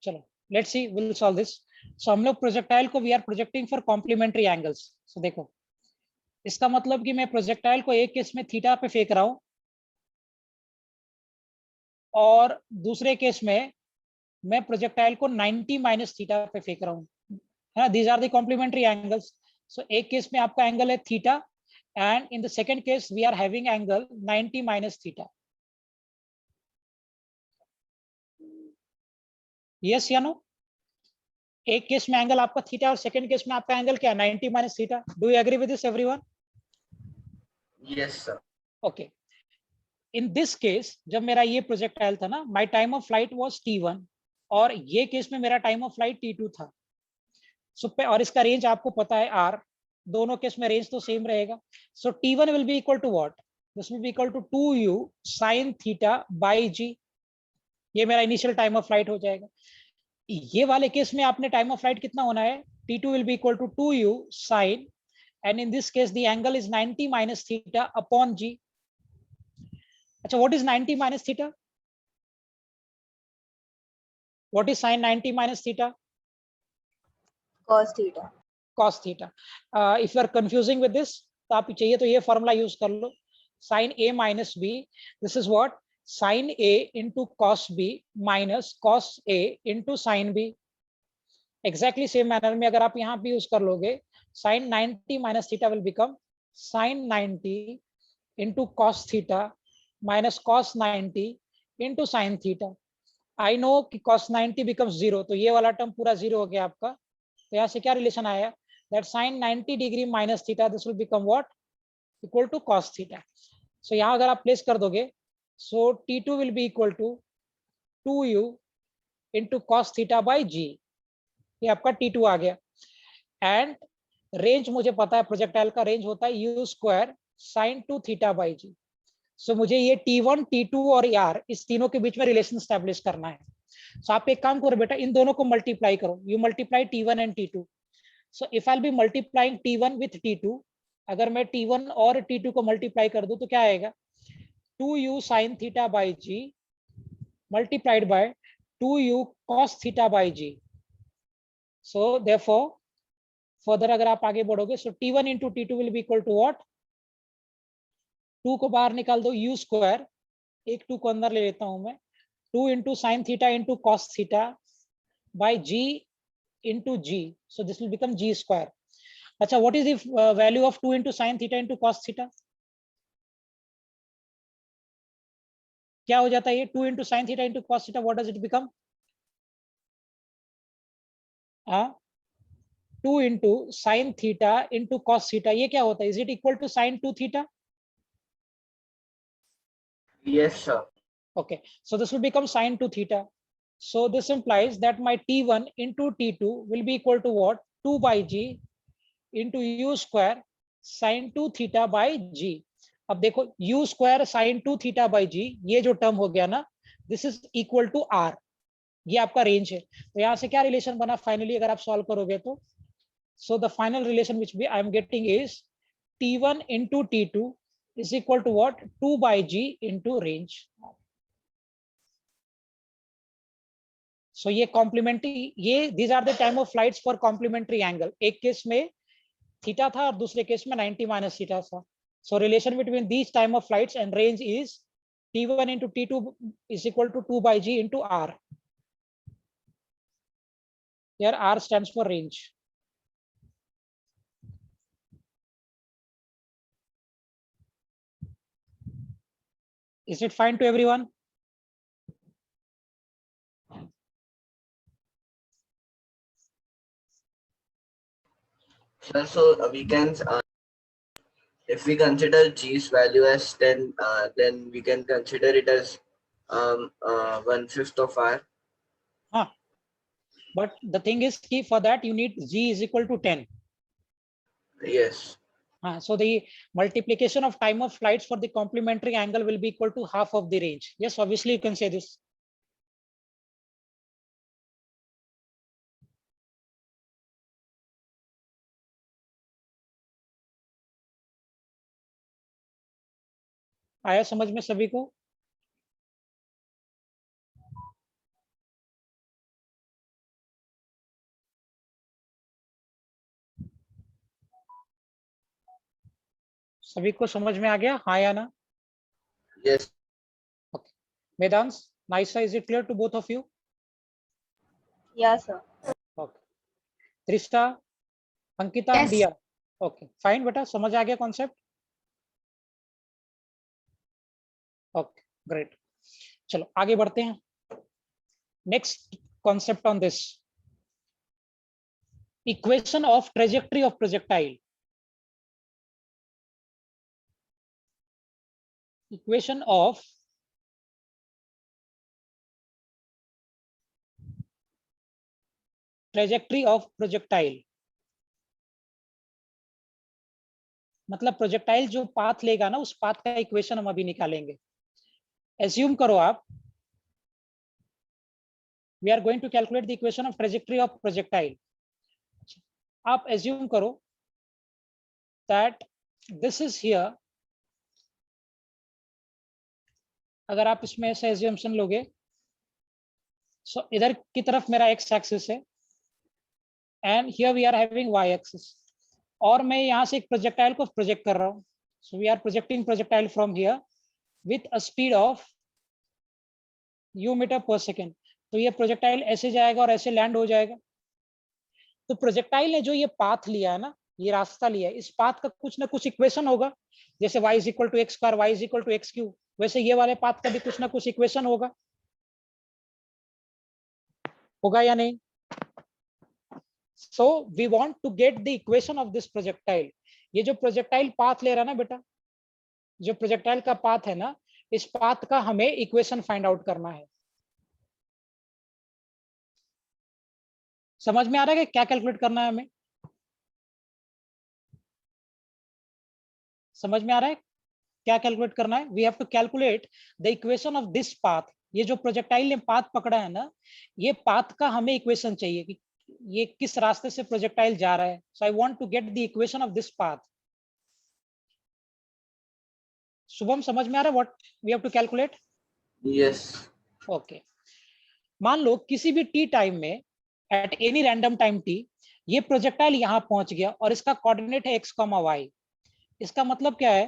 चलो, let's see, we'll solve this. So हम लोग projectile को we are projecting for complementary angles. So देखो, इसका मतलब कि मैं projectile को एक केस में थीटा पे फेंक रहा हूं और दूसरे केस में मैं प्रोजेक्टाइल को 90 माइनस थीटा पे फेंक रहा हूं, है ना। These are the complementary angles. So एक केस में आपका एंगल है theta and in the second case we are having angle 90 minus theta. Yes या नो? एक केस में एंगल आपका थीटा और सेकंड केस में आपका एंगल क्या है? 90 minus theta. Do you agree with this everyone? Yes, sir. Okay, in this case जब मेरा ये प्रोजेक्टाइल था ना, my time of flight was t1 और ये केस में मेरा टाइम ऑफ फ्लाइट t2 था। सो और इसका रेंज आपको पता है r, दोनों केस में रेंज तो सेम रहेगा। So t1 will be equal to what? This will be equal to 2u sin theta by g। ये मेरा इनिशियल टाइम ऑफ फ्लाइट हो जाएगा। ये वाले केस में आपने टाइम ऑफ फ्लाइट कितना होना है? t2 will be equal to 2u sin, and in this case the angle is 90 minus theta upon g. अच्छा, what is 90 minus theta? What is sin 90 minus theta? Cos theta. Cos theta. If you are confusing with this, तो आप चाहिए तो ये formula use कर लो, sin a minus b. This is what? Sin a into cos b minus cos a into sin b. Exactly same manner में अगर आप यहाँ भी यूज कर लोगे, sin 90 minus theta will become sin 90 into cos theta minus cos 90 into sin theta. I know कि cos 90 becomes 0, तो ये वाला टर्म पूरा 0 हो गया आपका। तो यहाँ से क्या रिलेशन आया? That sin 90 degree minus theta, this will become what? Equal to cos theta. So यहाँ अगर आप प्लेस कर दोगे, so T2 will be equal to 2u into cos theta by g. ये आपका T2 आ गया। एंड रेंज मुझे पता है, प्रोजेक्टाइल का रेंज होता है u square sin 2 theta by g. So मुझे ये T1, T2 और R इस तीनों के बीच में रिलेशन स्टैब्लिश करना है। सो आप एक काम करो बेटा, इन दोनों को मल्टीप्लाई करो। You multiply T1 and T2। So if I will B multiplying T1 with T2, अगर मैं T1 और T2 को मल्टीप्लाई कर दूं तो क्या आएगा? 2u sin theta by g multiplied by 2u cos theta by g. So therefore further अगर आप आगे बढ़ोगे, so T1 into T2 will be equal to what? 2 को बाहर निकाल दो, u स्क्वायर, एक 2 को अंदर ले लेता हूं मैं, 2 into sin theta into cos theta by g into g. So this will become g square. अच्छा, what is the value of 2 into sin theta into cos theta? क्या हो जाता है ये 2 into sin theta into cos theta? What does it become? 2 into sin theta into cos theta, ये क्या होता है? Is it equal to sin 2 theta? Yes, sir. Okay, so this will become sin 2 theta. So this implies that my T1 into T2 will be equal to what? 2 by g into u square sin 2 theta by g. अब देखो u square sin 2 theta by g, ये जो term हो गया ना, this is equal to r। ये आपका range है। तो यहाँ से क्या रिलेशन बना फाइनली अगर आप सॉल्व करोगे तो? So the final relation which I am getting is T1 into T2 is equal to what? 2 by g into range. So ये कॉम्प्लीमेंट्री, ये these are the time of flights for complementary angle. एक case में थीटा था और दूसरे case में 90 minus theta था। So relation between these time of flights and range is T1 into T2 is equal to 2 by g into r. Here r stands for range. Is it fine to everyone? Sir, so we can, if we consider g's value as 10, then we can consider it as 1/5 of r. But the thing is, for that you need g is equal to 10. Yes. So the multiplication of time of flights for the complementary angle will be equal to half of the range. Yes, obviously you can say this. आया समझ में सभी को? सभी को समझ में आ गया, हाँ या ना? Yes. Vedans, Naisa, is it clear to both of you? Yeah, sir. Okay. Trista, Ankita, and Yes. Dia. Okay, fine बेटा, समझ आ गया कॉन्सेप्ट? Okay, great. चलो आगे बढ़ते हैं। Next concept on this, equation of trajectory of projectile. Equation of trajectory of projectile, मतलब projectile जो path लेगा ना, उस पाथ का इक्वेशन हम अभी निकालेंगे। एज्यूम करो आप, we are going to calculate the equation of trajectory of projectile. आप एज्यूम करो दैट दिस इज हियर, अगर आप इसमें ऐसे एज्यूम्शन लोगे, सो इधर की तरफ मेरा एक्स एक्सिस है and here we are having y axis, और मैं यहाँ से एक प्रोजेक्टाइल को प्रोजेक्ट कर रहा हूँ। So we are projecting projectile from here with a speed of u metre per second. तो ये प्रोजेक्टाइल ऐसे जाएगा और ऐसे लैंड हो जाएगा। तो प्रोजेक्टाइल ने जो ये पाथ लिया है ना, ये रास्ता लिया है, इस पाथ का कुछ ना कुछ इक्वेशन होगा, जैसे y is equal to x square, y is equal to x cube, वैसे ये वाले पाथ का भी कुछ ना कुछ इक्वेशन होगा, होगा या नहीं? So we want to get the equation of this projectile. ये जो प्रोजेक्टाइल पाथ ले रहा है ना बेटा, जो प्रोजेक्टाइल का पाथ है ना, इस पाथ का हमें इक्वेशन फाइंड आउट करना है। समझ में आ रहा है कि क्या कैलकुलेट करना है हमें? समझ में आ रहा है क्या कैलकुलेट करना है? We have to calculate the equation of this path. ये जो प्रोजेक्टाइल ने पाथ पकड़ा है ना, ये पाथ का हमें इक्वेशन चाहिए कि ये किस रास्ते से प्रोजेक्टाइल जा रहा है। So I want to get the equation of this path. Shubham, समझ में आ रहा है what we have to calculate? Yes. ओके, मान लो किसी भी टी टाइम में, at any random time t, ये प्रोजेक्टाइल यहां पहुंच गया और इसका कोऑर्डिनेट है एक्स कॉमा वाई। इसका मतलब क्या है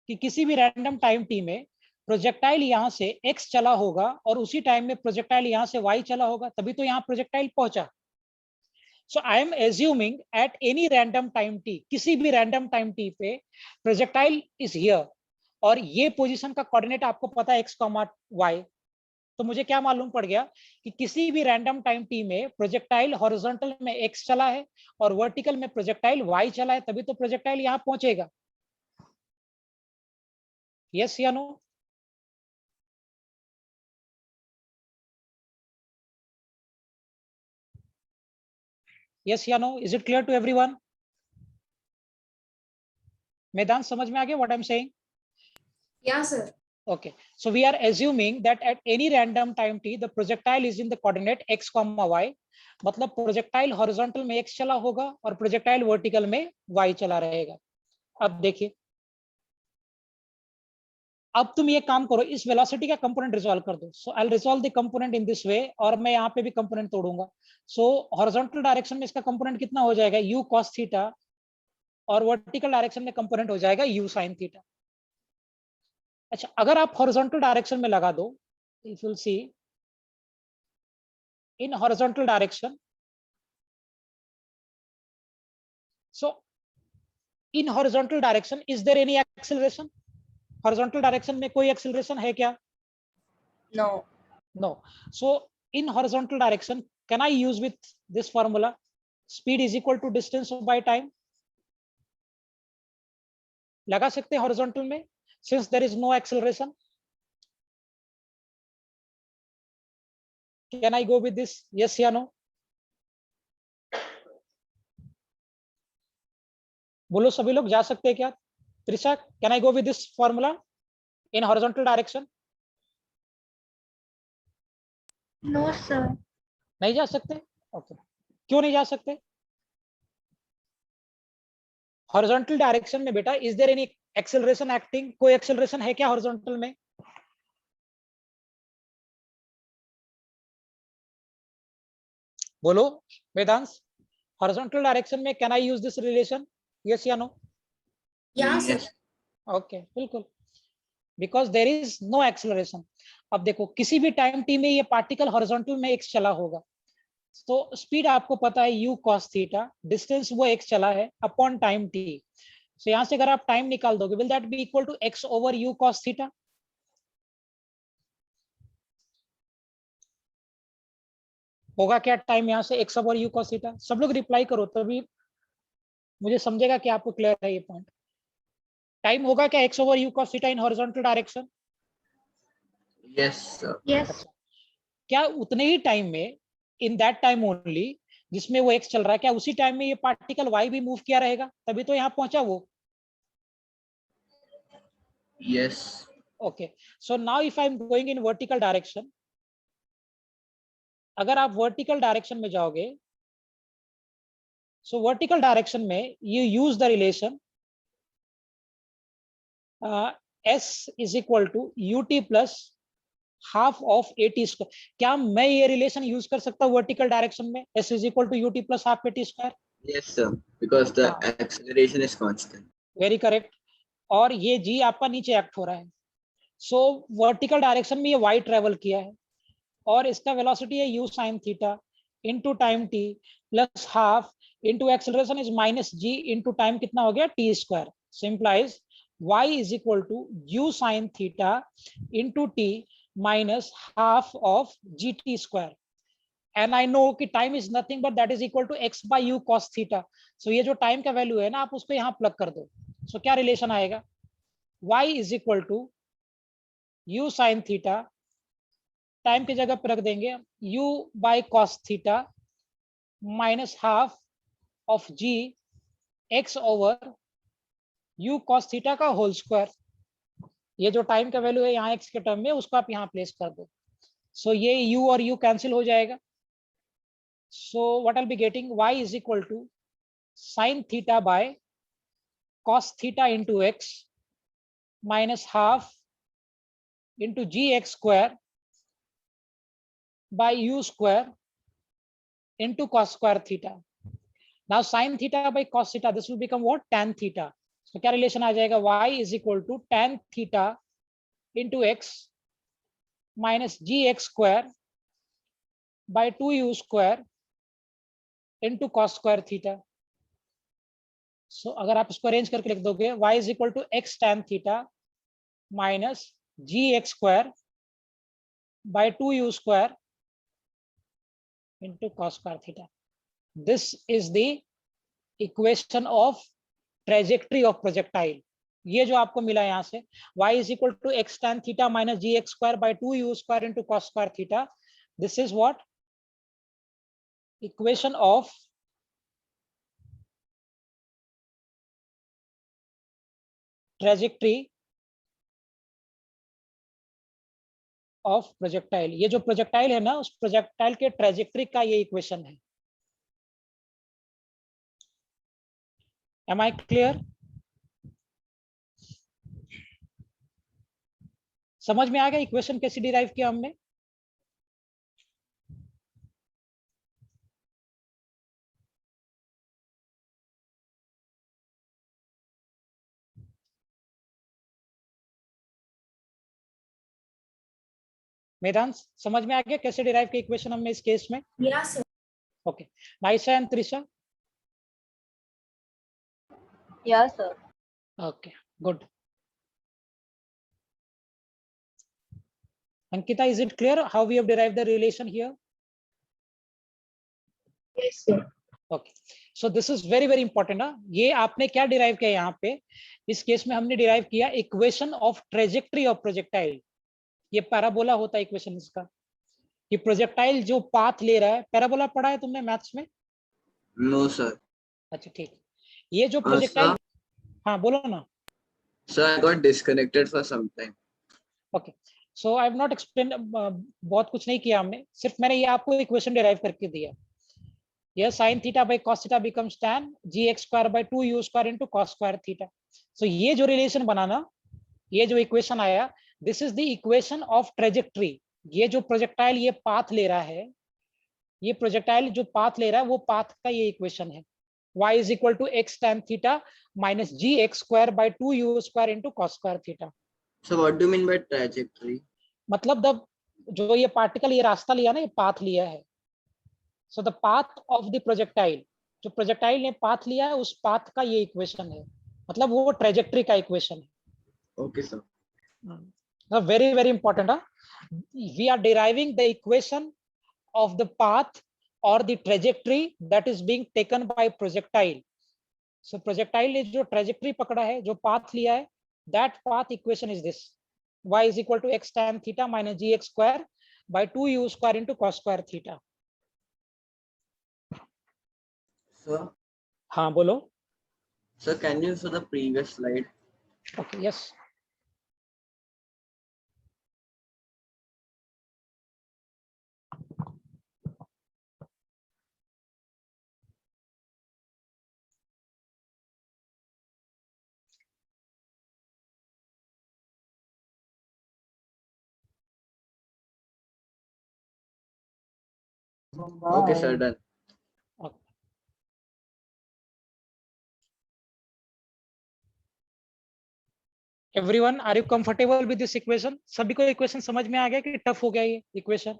कि किसी भी रैंडम टाइम टी में प्रोजेक्टाइल यहां से एक्स चला होगा और उसी टाइम में प्रोजेक्टाइल यहां से वाई चला होगा, तभी तो यहां प्रोजेक्टाइल पहुंचा। So I am assuming at any random time t, किसी भी रैंडम टाइम टी पे प्रोजेक्टाइल इज हियर, और ये पोजीशन का कोऑर्डिनेट आपको पता है एक्स कॉमा वाई। तो मुझे क्या मालूम पड़ गया कि किसी भी रैंडम टाइम टी में प्रोजेक्टाइल हॉरिजॉन्टल में एक्स चला है और वर्टिकल में प्रोजेक्टाइल वाई चला है, तभी तो प्रोजेक्टाइल यहां पहुंचेगा। यस या नो? यस या no? Is it clear to everyone? मैदान समझ में आ गया what I am saying? Yeah, sir. Okay, so we are assuming that at any random time t the projectile is in the coordinate x comma y, मतलब projectile horizontal में x चला होगा और प्रोजेक्टाइल वर्टिकल में y चला रहेगा। अब देखिए, अब तुम ये काम करो, इस वेलोसिटी का कंपोनेंट रिजॉल्व कर दो। So I will resolve the component in this way, और मैं यहाँ पे भी कंपोनेंट तोड़ूंगा। सो हॉरिजॉन्टल डायरेक्शन में इसका कंपोनेंट कितना हो जाएगा, u cos थीटा, और वर्टिकल डायरेक्शन में कंपोनेंट हो जाएगा u sin थीटा। अच्छा, अगर आप हॉरिजॉन्टल डायरेक्शन में लगा दो, if you see in horizontal direction, so in horizontal direction is there any acceleration? Horizontal direction में कोई एक्सेलरेशन है क्या? No. No. So in horizontal direction can I use with this formula, speed is equal to distance by time? लगा सकते हैं horizontal में, since there is no acceleration. Can I go with this, yes या no? बोलो सभी लोग, जा सकते हैं क्या? Trisha, can I go with this formula in horizontal direction? No, sir. नहीं जा सकते? ओके, क्यों नहीं जा सकते? हॉरिजॉन्टल डायरेक्शन में बेटा, is there any acceleration acting? कोई एक्सेलरेशन है क्या हॉरिजॉन्टल में? बोलो वेदांश, हॉरिजॉन्टल डायरेक्शन में can I use this relation, yes या no? Yeah, sir. Yes. Okay बिल्कुल, because there is no acceleration. अब देखो किसी भी टाइम टी में ये पार्टिकल हॉरिजॉन्टल में x चला होगा, तो स्पीड आपको पता है u cos थीटा, डिस्टेंस वो x चला है अपॉन टाइम t। सो यहाँ से अगर आप टाइम निकाल दोगे, will that be equal to x over u cos theta? होगा क्या टाइम यहाँ से x over u cos theta? सब लोग रिप्लाई करो तभी मुझे समझेगा कि आपको क्लियर है ये पॉइंट। टाइम होगा क्या x over u cos theta in horizontal direction? Yes, sir. Yes. क्या उतने ही टाइम में, इन दैट टाइम ओनली जिसमें वो x चल रहा है, क्या उसी टाइम में ये पार्टिकल y भी मूव किया रहेगा, तभी तो यहाँ पहुंचा वो? Yes. Okay, so now if I am going in vertical direction, अगर आप वर्टिकल डायरेक्शन में जाओगे, सो वर्टिकल डायरेक्शन में you use the relation s is equal to ut plus half of at square. क्या मैं ये रिलेशन यूज कर सकता हूँ वर्टिकल डायरेक्शन में, s is equal to ut plus half at square? Yes, sir. Because the हाँ। acceleration is constant. Very correct. और ये g आपका नीचे एक्ट हो रहा है, सो वर्टिकल डायरेक्शन में ये y ट्रेवल किया है और इसका वेलोसिटी है u sin theta into time t plus half into acceleration is minus g into time कितना हो गया t square. So implies y is equal to u sin theta into t minus half of gt square. And I know कि time is nothing but that is equal to x by u cos theta. So ये जो time का value है ना, आप उसको यहाँ plug कर दो। सो क्या रिलेशन आएगा, y is equal to u sin theta, time की जगह पर रख देंगे u by cos theta minus half of g x over u cos theta का होल स्क्वायर। ये जो टाइम का वैल्यू है यहाँ x के टर्म में, उसको आप यहाँ प्लेस कर दो। सो ये u और u कैंसिल हो जाएगा। So what I will be getting, y is equal to sin theta by cos theta into x minus half into gx square by u square into cos square theta. Now sin theta by cos theta, this will become what, tan theta. So क्या relation आ जाएगा, y is equal to tan theta into x minus gx square by 2u square into cos square theta. So अगर आप इसको arrange करके लिख दोगे, y is equal to x tan theta minus gx square by 2u square into cos square theta. This is the equation of trajectory of projectile. ये जो आपको मिला यहाँ से, y is equal to x tan theta minus gx square by 2u square into cos square theta. This is what, equation of trajectory of projectile. ये जो projectile है ना, उस प्रोजेक्टाइल के ट्रेजेक्टरी का ये इक्वेशन है। Am I clear? समझ में आ गया इक्वेशन कैसे डिराइव किया हमने? मेदांश समझ में आ गया कैसे डिराइव किया इक्वेशन हमने इस केस में? Yes, sir. Okay, Naisa and Trisha? Yes, sir. Okay, good. Ankita, is it clear how we have derived the relation here? Yes, sir. Okay, so this is very very important ना। ये आपने क्या डिराइव किया यहाँ पे, इस केस में हमने डिराइव किया equation of trajectory of projectile. ये पैराबोला होता है इक्वेशन इसका, कि प्रोजेक्टाइल जो पाथ ले रहा है। पैराबोला पढ़ा है तुमने मैथ्स में? No, sir. अच्छा ठीक। ये जो प्रोजेक्टाइल, Sir, हाँ बोलो ना। sir, I got disconnected for some time. Okay, so I have not explain, बहुत कुछ नहीं किया हमने, सिर्फ मैंने ये आपको इक्वेशन डिराइव करके दिया। यह sin theta by cos theta becomes tan gx square by 2u square into cos square theta. So ये जो रिलेशन बनाना, ये जो इक्वेशन आया, this is the equation of trajectory. ये जो प्रोजेक्टाइल ये पाथ ले रहा है, ये प्रोजेक्टाइल जो पाथ ले रहा है, वो पाथ का ये इक्वेशन है। y is equal to x tan theta minus gx square by 2u square into cos square theta. So what do you mean by trajectory? मतलब जो ये पार्टिकल ये रास्ता लिया ना, ये पाथ लिया है. So the path of the projectile, जो प्रोजेक्टाइल ने पाथ लिया है उस पाथ का ये इक्वेशन है, मतलब वो ट्रेजेक्टरी का इक्वेशन है. Okay, sir. Very very important. We are deriving the equation of the path or the trajectory that is being taken by projectile. So projectile ने जो trajectory पकड़ा है, जो path लिया है, that path equation is this: y is equal to x tan theta minus gx square by 2u square into cos square theta. Sir, हाँ बोलो. sir, can you show the previous slide? Okay, yes. Okay, sir, done. Okay. Everyone, are you comfortable with this equation? सभी को equation समझ में आ गया कि tough हो गया ये equation?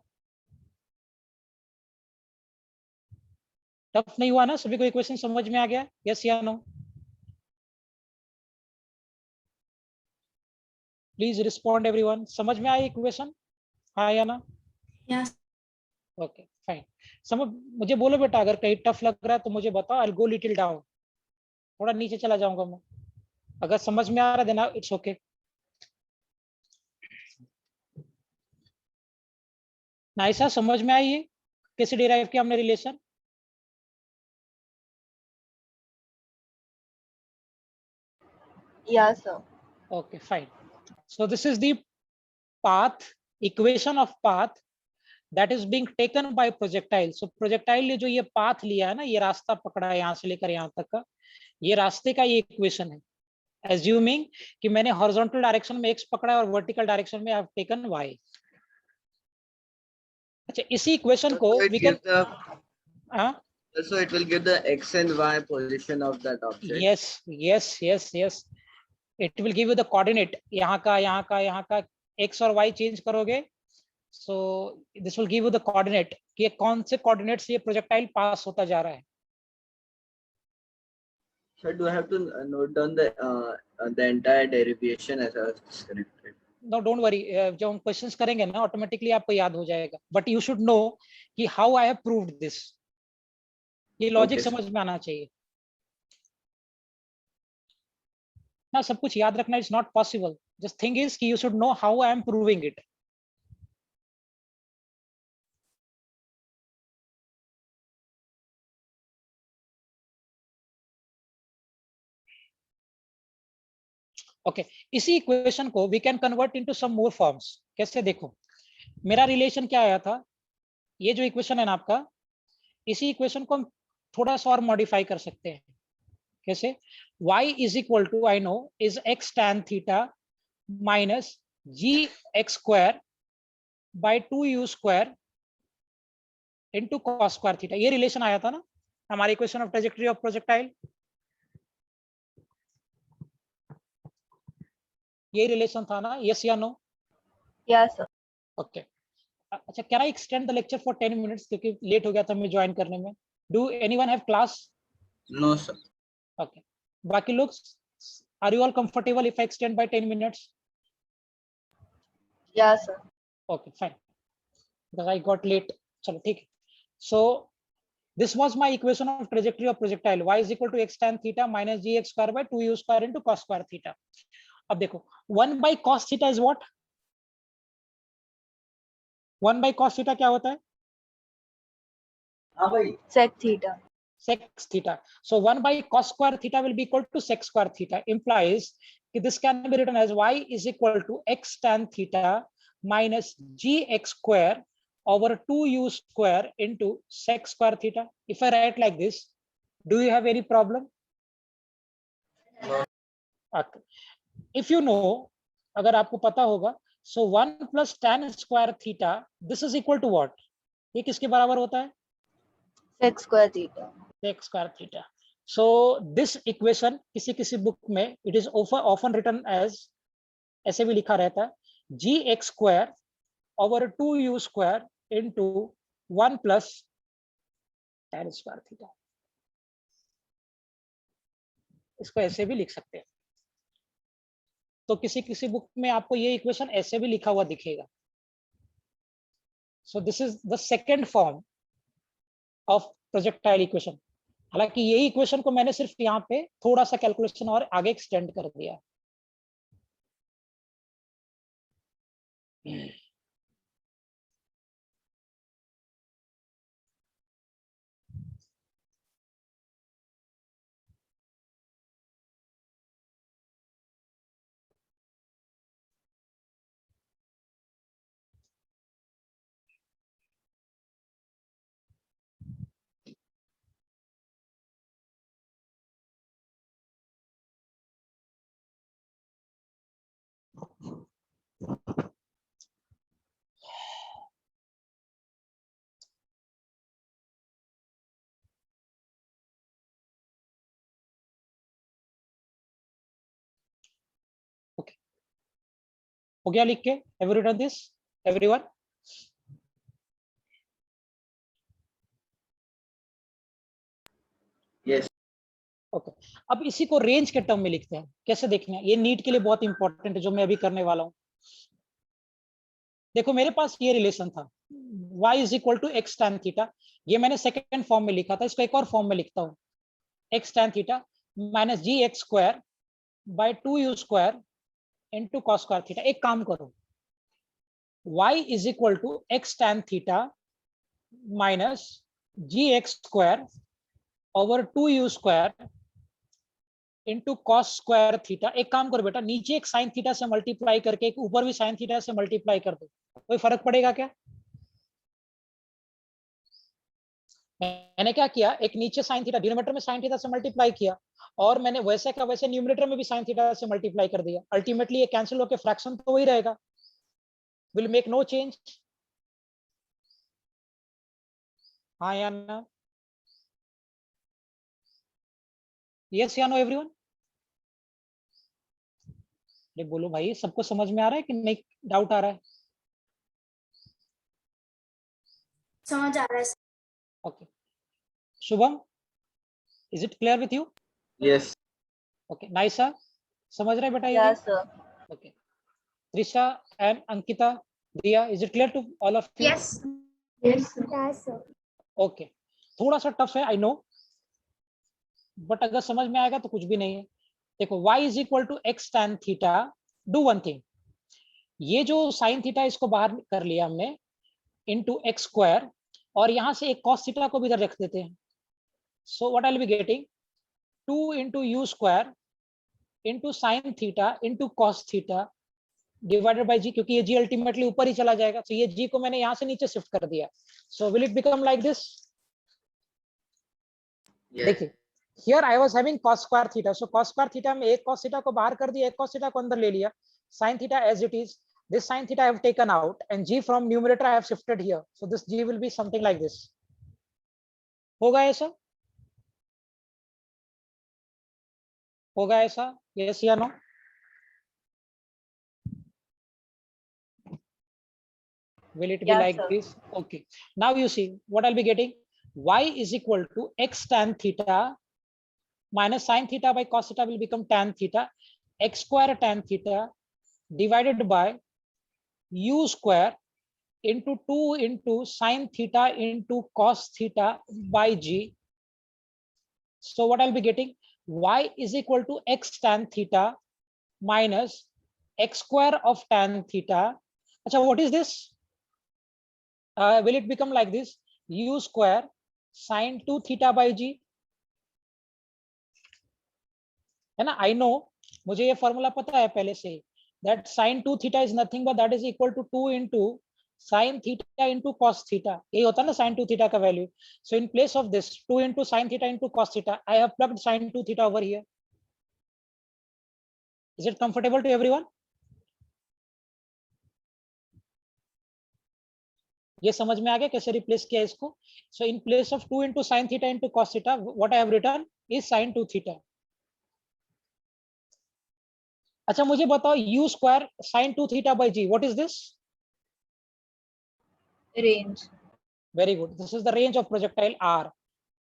टफ नहीं हुआ ना? सभी को equation समझ में आ गया? Yes या no? Please respond everyone. समझ में आई equation? हाँ या ना? Yes. Okay, fine. समझ, मुझे बोलो बेटा, अगर कहीं टफ लग रहा है तो मुझे बताओ. I'll go little down. थोड़ा नीचे चला जाऊंगा मैं. अगर समझ में आ रहा है देना इट्स ओके. नाइसा, समझ में आई है कैसे डिराइव किया हमने relation? Yeah, sir. Okay, fine. So this is the path, equation of path that is being taken by projectile. So projectile ने जो ये path लिया है ना, ये रास्ता पकड़ा है यहाँ से लेकर यहाँ तक का, ये रास्ते का ये इक्वेशन है. Assuming कि मैंने horizontal direction में x पकड़ा है और vertical direction में I have taken y. अच्छा, इसी इक्वेशन को So it we can, gives the, हाँ, so it will give the x and y position of that object. yes, yes, yes, yes. It will give you the coordinate. यहाँ का, यहाँ का, यहाँ का x और y चेंज करोगे, so this will give you the coordinate कि कौन से coordinates ये projectile पास होता जा रहा है. So do I have to note down the entire derivation as I was disconnected? No, don't worry. जब हम questions करेंगे ना, automatically आपको याद हो जाएगा. But you should know कि how I have proved this. ये logic Okay, sir. समझ में आना चाहिए. ना सब कुछ याद रखना is not possible. Just thing is कि you should know how I am proving it. Okay, इसी इक्वेशन को we can convert into some more forms. कैसे? देखो, मेरा रिलेशन क्या आया था, ये जो इक्वेशन है ना आपका, इसी इक्वेशन को हम थोड़ा सा और मॉडिफाई कर सकते हैं. कैसे? y is equal to, I know, is x tan theta minus g x square by 2u square into cos square theta. ये रिलेशन आया था ना हमारी equation of trajectory of projectile. ये रिलेशन था ना? यस या नो? Yeah, sir. ओके. अच्छा, can I extend the lecture for 10 minutes क्योंकि लेट हो गया था मैं ज्वाइन करने में. Do anyone have class? No, sir. Okay. बाकी लोग, are you all comfortable if I extend by 10 minutes? Yeah, sir. Okay, fine, because I got late. चलो ठीक है. सो this was my equation of trajectory of projectile. Y is equal to x tan theta minus gx square by 2u square into cos square theta. अब देखो, 1 by cos theta is what? 1 by cos theta क्या होता है? Sec theta. Sec theta. So 1 by cos square theta will be equal to sec square theta. Implies that this can be written as y is equal to x tan theta minus gx square over 2u square into sec square theta. If I write like this, do you have any problem? No. Okay. If you know, अगर आपको पता होगा, so 1 plus tan square theta, this is equal to what? ये किसके बराबर होता है? Sec square theta. Sec square theta. So this equation किसी किसी बुक में it is often written as, ऐसे भी लिखा रहता है, gx square over 2u square into 1 plus tan square theta. इसको ऐसे भी लिख सकते हैं. तो किसी किसी बुक में आपको ये इक्वेशन ऐसे भी लिखा हुआ दिखेगा. So this is the second form of projectile equation. हालांकि यही इक्वेशन को मैंने सिर्फ यहाँ पे थोड़ा सा कैलकुलेशन और आगे एक्सटेंड कर दिया. ओके, हो गया लिख के? Have you written this everyone? Yes. Okay, अब इसी को रेंज के टर्म में लिखते हैं. कैसे देखना है? ये नीट के लिए बहुत इंपॉर्टेंट है जो मैं अभी करने वाला हूं. देखो मेरे पास ये रिलेशन था y is equal to x tan theta. ये मैंने सेकेंड फॉर्म में लिखा था, इसको एक और फॉर्म में लिखता हूँ, x tan theta minus g x square by 2u square into cos square theta. एक काम करो, y is equal to x tan theta minus g x square over 2u square into cos square theta. एक काम करो बेटा, नीचे एक sine theta से मल्टीप्लाई करके एक ऊपर भी साइन थीटा से मल्टीप्लाई कर दो. कोई फर्क पड़ेगा क्या? मैंने क्या किया, एक नीचे साइन थीटा डिनोमिनेटर में साइन थीटा से मल्टीप्लाई किया और मैंने वैसे का वैसे न्यूमरेटर में भी साइन थीटा से मल्टीप्लाई कर दिया. अल्टीमेटली ये कैंसिल होकर फ्रैक्शन तो वही रहेगा, विल मेक नो चेंज. हाँ या ना? यस या नो एवरीवन? अरे बोलो भाई, सबको समझ में आ रहा है कि नहीं? डाउट आ रहा है? समझ आ रहा है. Okay, Shubham, is it clear with you? Yes. Okay, Naisha समझ रहे बेटा? ये Yes, sir. Okay, Trisha and Ankita, Diya, is it clear to all of you? Yes. Yes, sir. Yes, sir. Okay, थोड़ा सा टफ है आई नो, बट अगर समझ में आएगा तो कुछ भी नहीं है. देखो y is equal to x tan theta. Do one thing, ये जो साइन थीटा इसको बाहर कर लिया हमने इनटू एक्स स्क्वायर और यहां से एक कॉस थीटा को भी इधर रख देते हैं. So what I will be getting 2 into u square into sine theta into cos theta divided by g, क्योंकि ये जी अल्टीमेटली ऊपर ही चला जाएगा. तो ये जी को मैंने यहां से नीचे शिफ्ट कर दिया. So will it become like this? Yes. देखिए, here I was having cos square theta, so cos square theta में एक cos theta को बाहर कर दिया, एक cos theta को अंदर ले लिया. sin theta as it is, this sin theta I have taken out and g from numerator I have shifted here, so this g will be something like this. होगा ऐसा? होगा ऐसा? yes या no? Will it be Yes, like sir. this? Okay, now you see what I'll be getting. Y is equal to x tan theta minus sin theta by cos theta will become tan theta, x square tan theta divided by u square into 2 into sin theta into cos theta by g. So what I'll be getting, y is equal to x tan theta minus x square of tan theta. Achha, what is this? Will it become like this? U square sin 2 theta by g. है ना? I know, मुझे ये formula पता है पहले से, that sin 2 theta is nothing but that is equal to 2 into sin theta into cos theta. यही होता है ना sin 2 theta का value. So in place of this 2 into sin theta into cos theta, I have plugged sin 2 theta over here. Is it comfortable to everyone? ये समझ में आ गया कैसे रिप्लेस किया इसको? So in place of 2 into sin theta into cos theta, what I have written is sin 2 theta. अच्छा मुझे बताओ u square sin 2 theta by g, what is this? Range. Very good, this is the range of projectile r.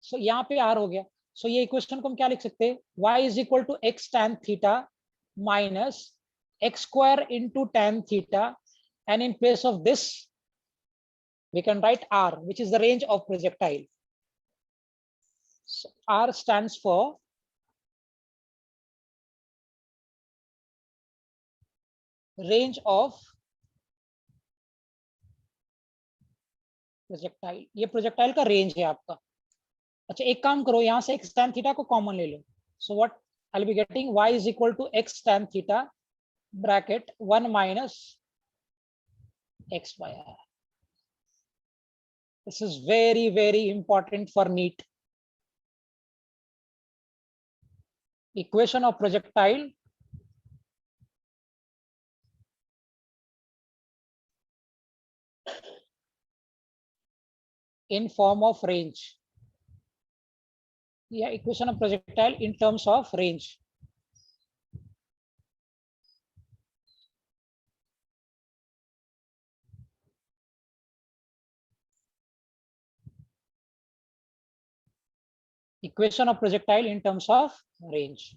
सो यहाँ पे r हो गया. सो ये equation को हम क्या लिख सकते हैं? y is equal to x tan theta minus x square into tan theta, and in place of this we can write r, which is the range of projectile. So r stands for range of projectile. ये projectile का range है आपका. अच्छा एक काम करो, यहां से x tan थीटा को कॉमन ले लो. So what I will be getting, y is equal to x tan theta bracket 1 minus x by r. This is very important for NEET. Equation of projectile in form of range. Yeah, equation of projectile in terms of range. Equation of projectile in terms of range.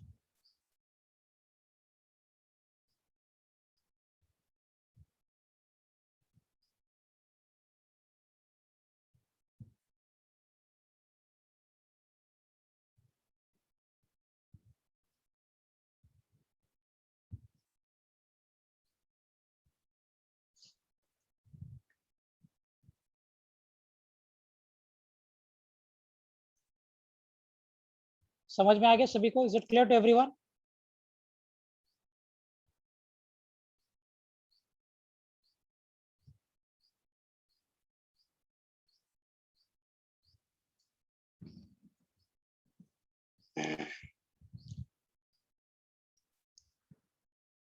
समझ में आ गया सभी को? Is it clear to everyone?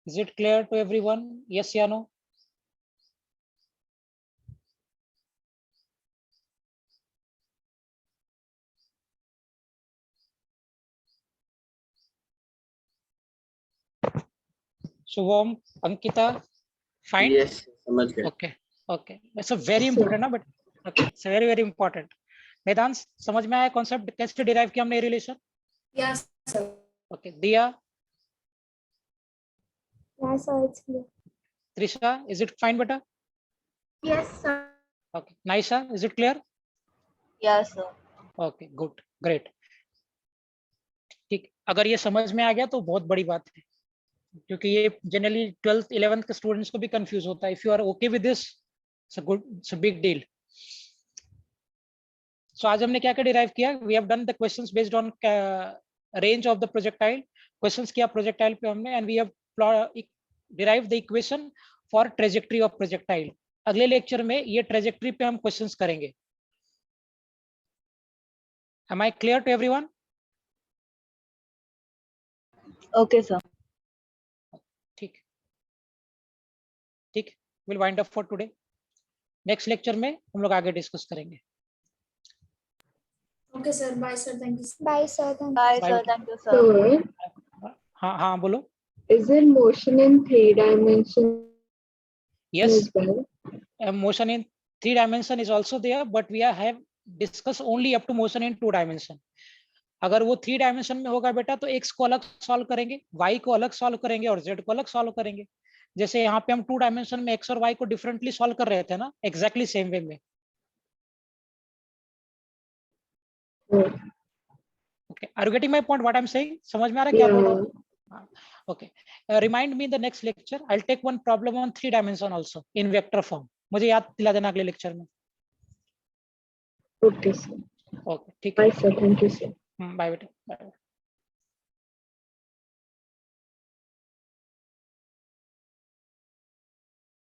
Is it clear to everyone? Yes or no? Shubham, Ankita, fine? Yes, समझ गया. Okay. It's a very important ना, but okay, it's very important. Vedansh समझ में आया कॉन्सेप्ट कैसे डिराइव किया हमने रिलेशन? Yes, sir. Okay, दिया, Yes, sir, it's clear. Trisha, is it fine बेटा? Yes, sir. Okay, Naisha, is it clear? Yes, sir. Okay, good, great. ठीक, अगर ये समझ में आ गया तो बहुत बड़ी बात है, क्योंकि ये जनरली 12th 11th के स्टूडेंट्स को भी कंफ्यूज होता है. If you are okay with this, it's a good, it's a big deal. So आज हमने क्या क्या डिराइव किया? We have done the questions based on range of the projectile. Questions किया प्रोजेक्टाइल पे हमने, and we have derive the equation for trajectory of projectile. अगले lecture में ये ट्रेजेक्टरी पे हम क्वेश्चंस करेंगे. Am I clear to everyone? Okay, sir. ठीक, we'll wind up for today. Next lecture में हम लोग आगे डिस्कस करेंगे. Okay, sir. Bye, sir. Thank you. Bye, sir. Thank you. Bye, Bye. sir. Thank you, sir. So, हाँ बोलो. is there motion in 3 dimensions Yes, as well? motion in 3 dimension is also there, but we have discussed only up to motion in 2 dimension. अगर वो 3 dimension में होगा बेटा तो x को अलग सॉल्व करेंगे, y को अलग सॉल्व करेंगे और z को अलग सॉल्व करेंगे. जैसे यहाँ पे हम 2 डायमेंशन में x और y को डिफरेंटली सॉल्व कर रहे थे ना, एग्जैक्टली सेम वे में. Okay, are you getting my point? What I'm saying? समझ में आ रहा है क्या बोल रहा हूँ? Okay, remind me in the next lecture. I'll take one problem on 3 dimension also in vector form. मुझे याद दिला देना अगले लेक्चर में. Okay, sir. Okay, ठीक है. Bye, sir. Thank you, sir. Bye बेटा, बाय.